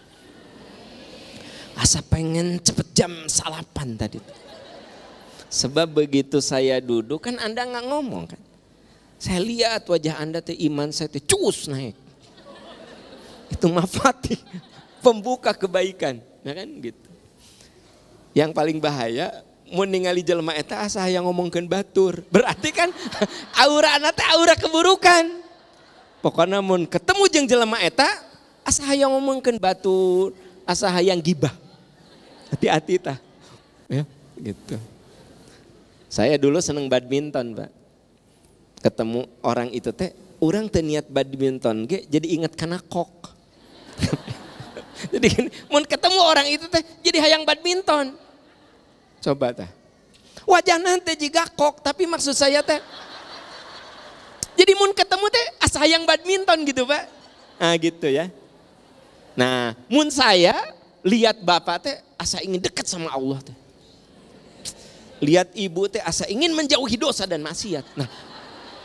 Asa pengen cepet jam salapan tadi. Sebab begitu saya duduk kan Anda nggak ngomong kan. Saya lihat wajah Anda teh iman saya teh cus naik. Itu mafatih, pembuka kebaikan, ya kan gitu. Yang paling bahaya mun ningali jelema eta asa hayang ngomongkeun batur. Berarti kan aura na teh aura keburukan. Pokoknya mun ketemu jeung jelema eta asa hayang ngomongkeun batur, asa hayang gibah. Hati-hati tah. Ya, gitu. Saya dulu seneng badminton, Pak. Ketemu orang itu teh, orang teh niat badminton ge jadi ingat kana kok. Jadi mun ketemu orang itu teh jadi hayang badminton. Coba teh. Wajah nanti juga kok, tapi maksud saya teh. Jadi mun ketemu teh asa hayang badminton gitu, Pak. Nah gitu ya. Nah, mun saya lihat bapak teh asa ingin dekat sama Allah teh. Lihat ibu teh asa ingin menjauhi dosa dan maksiat. Nah,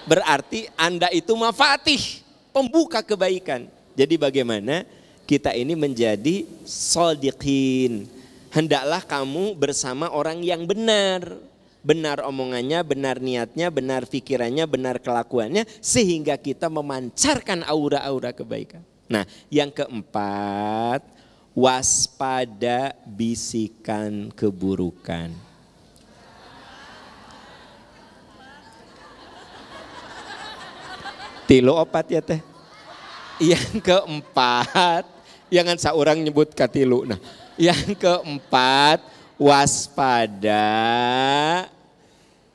berarti Anda itu mafatih, pembuka kebaikan. Jadi bagaimana kita ini menjadi shodiqin. Hendaklah kamu bersama orang yang benar. Benar omongannya, benar niatnya, benar pikirannya, benar kelakuannya. Sehingga kita memancarkan aura-aura kebaikan. Nah yang keempat, waspada bisikan keburukan. Tilu opat ya teh. Yang keempat, jangan seorang nyebut katilu. Nah, yang keempat, waspada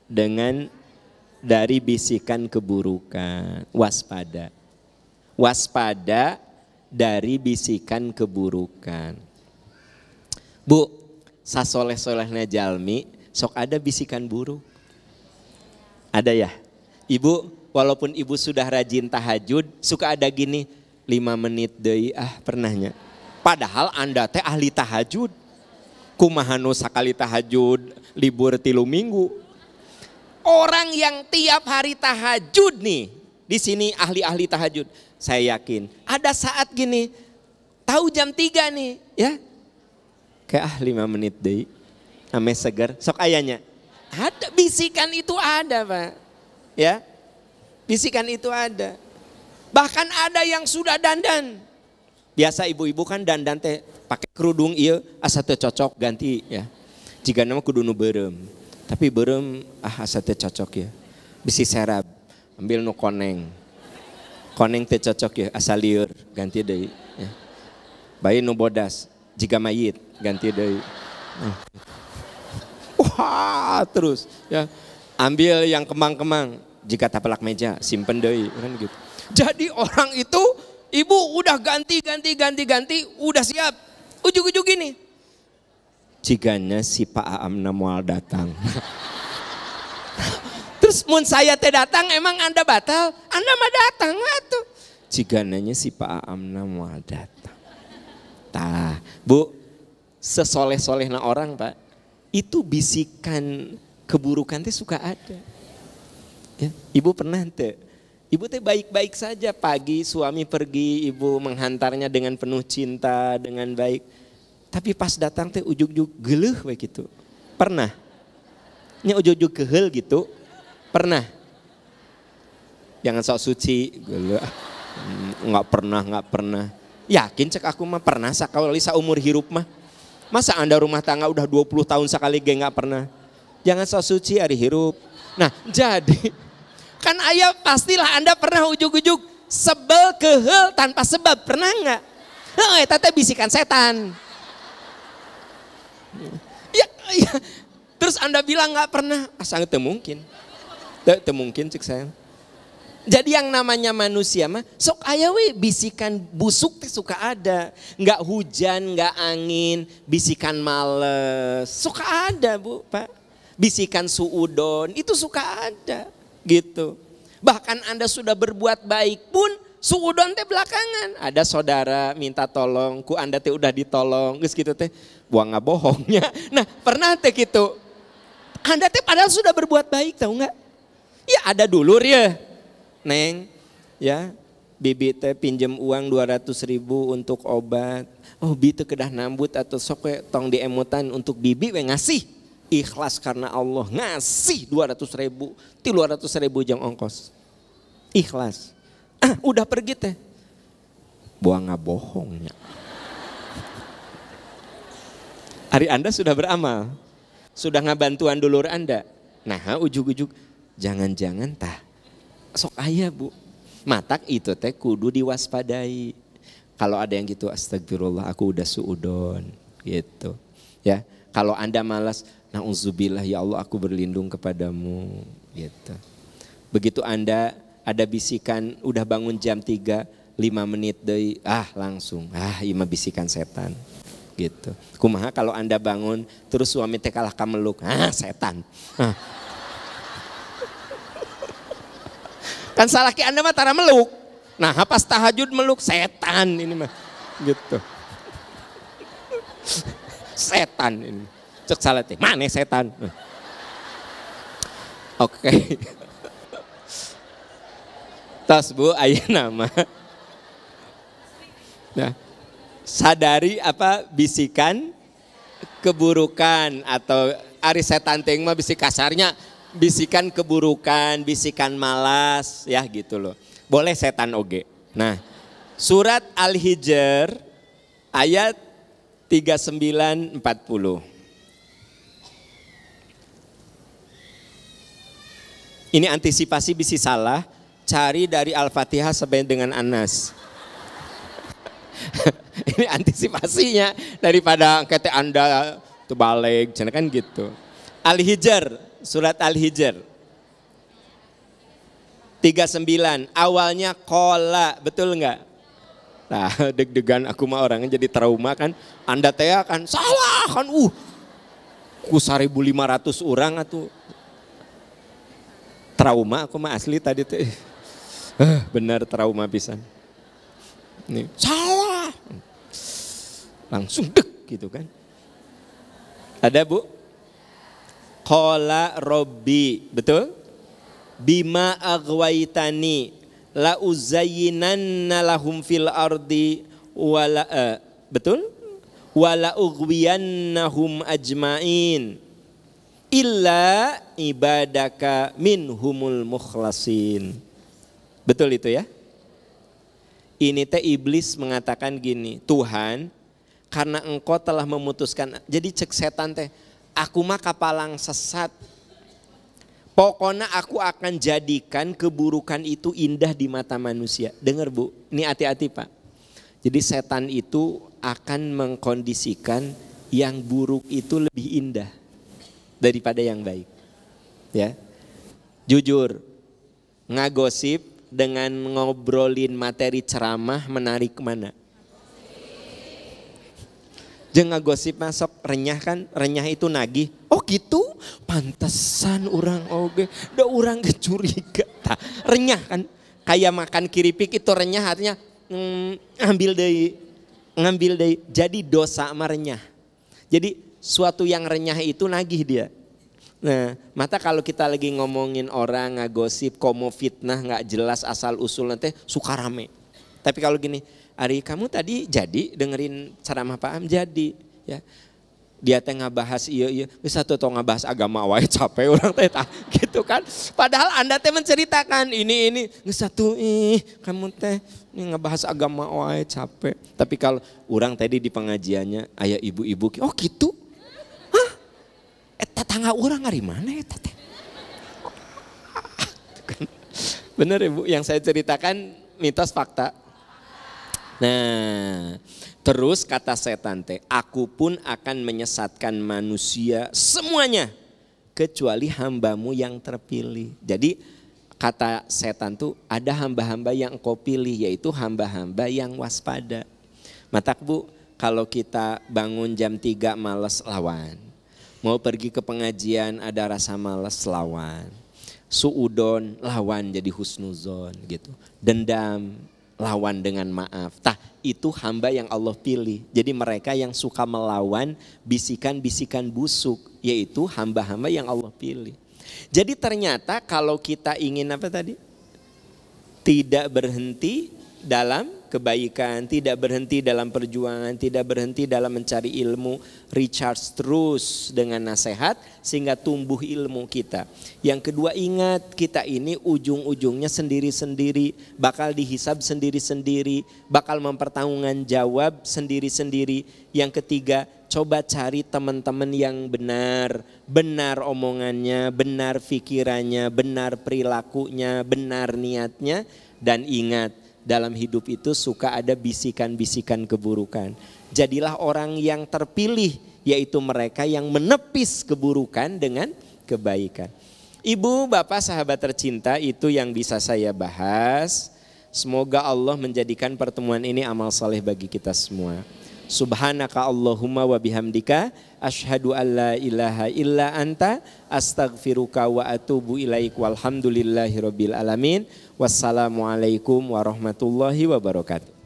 dengan dari bisikan keburukan. Waspada. Waspada dari bisikan keburukan. Bu, sasoleh-solehna jalmi, sok ada bisikan buruk. Ada ya? Ibu, walaupun ibu sudah rajin tahajud, suka ada gini, 5 menit deui pernahnya. Padahal Anda teh ahli tahajud. Kumaha nu sakali tahajud libur 3 minggu. Orang yang tiap hari tahajud nih, di sini ahli-ahli tahajud. Saya yakin ada saat gini, tahu jam 3 nih, ya. Kayak 5 menit deui. Ame seger, sok ayanya. Ada bisikan itu ada, Pak. Ya. Bisikan itu ada. Bahkan ada yang sudah dandan. Biasa ibu-ibu kan dandan teh pakai kerudung ieu asa teu cocok ganti ya. Jika nama kudu nu beureum. Tapi beureum asa teu cocok ya. Bisi serab, ambil nu koneng. Koneng teu cocok ya, asa lieur ganti deui ya. Bayi nu bodas, jika mayit ganti deui. Wah, terus ya. Ambil yang kemang-kemang. Jika tapelak meja, simpen deui kan gitu. Jadi orang itu ibu udah ganti, udah siap. Ujug-ujug gini. Jiganya si Pak Aamna moal datang. Terus mun saya teh datang emang Anda batal? Anda mah datang atuh. Jigananya si Pak Aamna moal datang. Tah, Bu, sesoleh-solehna orang, Pak, itu bisikan keburukan teh suka ada. Ya, ibu pernah teh? Ibu teh baik-baik saja, pagi suami pergi, ibu menghantarnya dengan penuh cinta, dengan baik. Tapi pas datang teh ujug-ujug geuleuh we gitu. Pernah? Nya ujug-ujug keheul gitu. Pernah? Jangan sok suci, geuleuh. Enggak pernah. Yakin cek aku mah pernah sakali saumur hirup mah. Masa Anda rumah tangga udah 20 tahun sekali ge enggak pernah? Jangan sok suci ari hirup. Nah, jadi kan ayah pastilah Anda pernah ujug-ujug sebel keheul tanpa sebab, pernah enggak? Eta teh bisikan setan. Ya. Terus Anda bilang enggak pernah, asa teu mungkin. Teu mungkin cek saya. Jadi yang namanya manusia mah sok aya we bisikan busuk teh suka ada. Enggak hujan, enggak angin, bisikan males, suka ada, Bu, Pak. Bisikan suudon itu suka ada. Gitu. Bahkan Anda sudah berbuat baik pun suudon teh belakangan. Ada saudara minta tolong, ku Anda teh udah ditolong, geus gitu teh buang ngabohongnya. Nah, pernah teh gitu. Anda teh padahal sudah berbuat baik, tahu enggak? Ya ada dulur ya. Neng, ya, bibi teh pinjem uang 200.000 untuk obat. Oh, bi teu kedah nambut atau sok we tong diemutan untuk bibi we ngasih. Ikhlas karena Allah ngasih 200.000, 300.000 jang ongkos. Ikhlas. Udah pergi teh. Buang ngabohongnya. Hari Anda sudah beramal. Sudah ngabantuan dulur Anda. Nah, ujug-ujug jangan-jangan tah. Sok aya, Bu. Matak itu teh kudu diwaspadai. Kalau ada yang gitu, astagfirullah aku udah suudon gitu. Ya, kalau Anda malas, na'udzubillah ya Allah aku berlindung kepadamu gitu. Begitu Anda ada bisikan udah bangun jam 3, 5 menit deui langsung ima bisikan setan gitu. Kumaha kalau Anda bangun terus suami teh kalah kameluk, setan. Kan salaki Anda mah tara meluk. Nah, pas tahajud meluk setan ini mah gitu. Setan ini. Cek salah teh, mana setan? Oke. Tas Bu, aya nama. Nah, Sadari apa bisikan keburukan, atau ari setan teh mah bisik kasarnya bisikan keburukan, bisikan malas ya gitu loh. Boleh setan oge. Nah, surat Al-Hijr ayat 39-40. Ini antisipasi bisi salah, cari dari Al-Fatihah sampai dengan An-Nas. Ini antisipasinya daripada kete Anda terbalik, kan gitu. Al-Hijr, surat Al-Hijr 39, awalnya kola, betul enggak? Nah, deg-degan aku mah orangnya jadi trauma kan. Anda teh kan salah kan, ku 1.500 orang atuh. Trauma aku mah asli tadi teh. Benar trauma pisan. Nih, salah. Langsung deg gitu kan. Ada Bu? Qala Robbi, betul? Bima aghwaitani la uzayyinanna lahum fil ardi wala betul? Wala ughwiyannahum ajmain illa ibadaka minhumul mukhlasin. Betul itu ya? Ini teh iblis mengatakan gini, Tuhan, karena engkau telah memutuskan, jadi cek setan teh, aku mah kapalang sesat. Pokoknya aku akan jadikan keburukan itu indah di mata manusia. Dengar Bu, ini hati-hati Pak. Jadi setan itu akan mengkondisikan yang buruk itu lebih indah daripada yang baik. Ya, jujur, ngagosip dengan ngobrolin materi ceramah menarik kemana? Jeung ngagosip masuk renyah kan, renyah itu nagih. Oh gitu, pantesan orang oge, da orang curiga. Tah, renyah kan, kayak makan keripik itu renyah artinya ngambil deui. Jadi dosa sama renyah. Jadi suatu yang renyah itu nagih dia. Nah, mata kalau kita lagi ngomongin orang ngagosip, komo fitnah nggak jelas asal usul nanti suka rame. Tapi kalau gini, Ari kamu tadi jadi dengerin ceramah Pak Am jadi ya. Dia teh ngabahas iya bisa tuh ngabahas agama wae capek orang teh gitu kan. Padahal Anda teh menceritakan ini geus satu kamu teh ngebahas agama wae capek. Tapi kalau orang tadi di pengajiannya aya ibu-ibu oh gitu. Hah? Eta tangga orang ari mana eta teh? Bener Ibu yang saya ceritakan mitos fakta. Nah, terus kata setan teh, aku pun akan menyesatkan manusia semuanya kecuali hambamu yang terpilih. Jadi kata setan tuh ada hamba-hamba yang engkau pilih, yaitu hamba-hamba yang waspada. Matak Bu, kalau kita bangun jam 3 malas lawan. Mau pergi ke pengajian ada rasa malas lawan. Suudon lawan jadi husnuzon gitu. Dendam lawan dengan maaf. Tah, itu hamba yang Allah pilih. Jadi mereka yang suka melawan bisikan-bisikan busuk, yaitu hamba-hamba yang Allah pilih. Jadi ternyata kalau kita ingin apa tadi? Tidak berhenti dalam kebaikan, tidak berhenti dalam perjuangan, tidak berhenti dalam mencari ilmu, recharge terus dengan nasihat sehingga tumbuh ilmu kita. Yang kedua, ingat kita ini ujung-ujungnya sendiri-sendiri, bakal dihisab sendiri-sendiri, bakal mempertanggungan jawab sendiri-sendiri. Yang ketiga, coba cari teman-teman yang benar, benar omongannya, benar pikirannya, benar perilakunya, benar niatnya, dan ingat dalam hidup itu suka ada bisikan-bisikan keburukan. Jadilah orang yang terpilih, yaitu mereka yang menepis keburukan dengan kebaikan. Ibu, bapak, sahabat tercinta, itu yang bisa saya bahas. Semoga Allah menjadikan pertemuan ini amal saleh bagi kita semua. Subhanaka Allahumma wa bihamdika asyhadu an la ilaha illa anta astaghfiruka wa atubu ilaik walhamdulillahi rabbil alamin. Wassalamualaikum warahmatullahi wabarakatuh.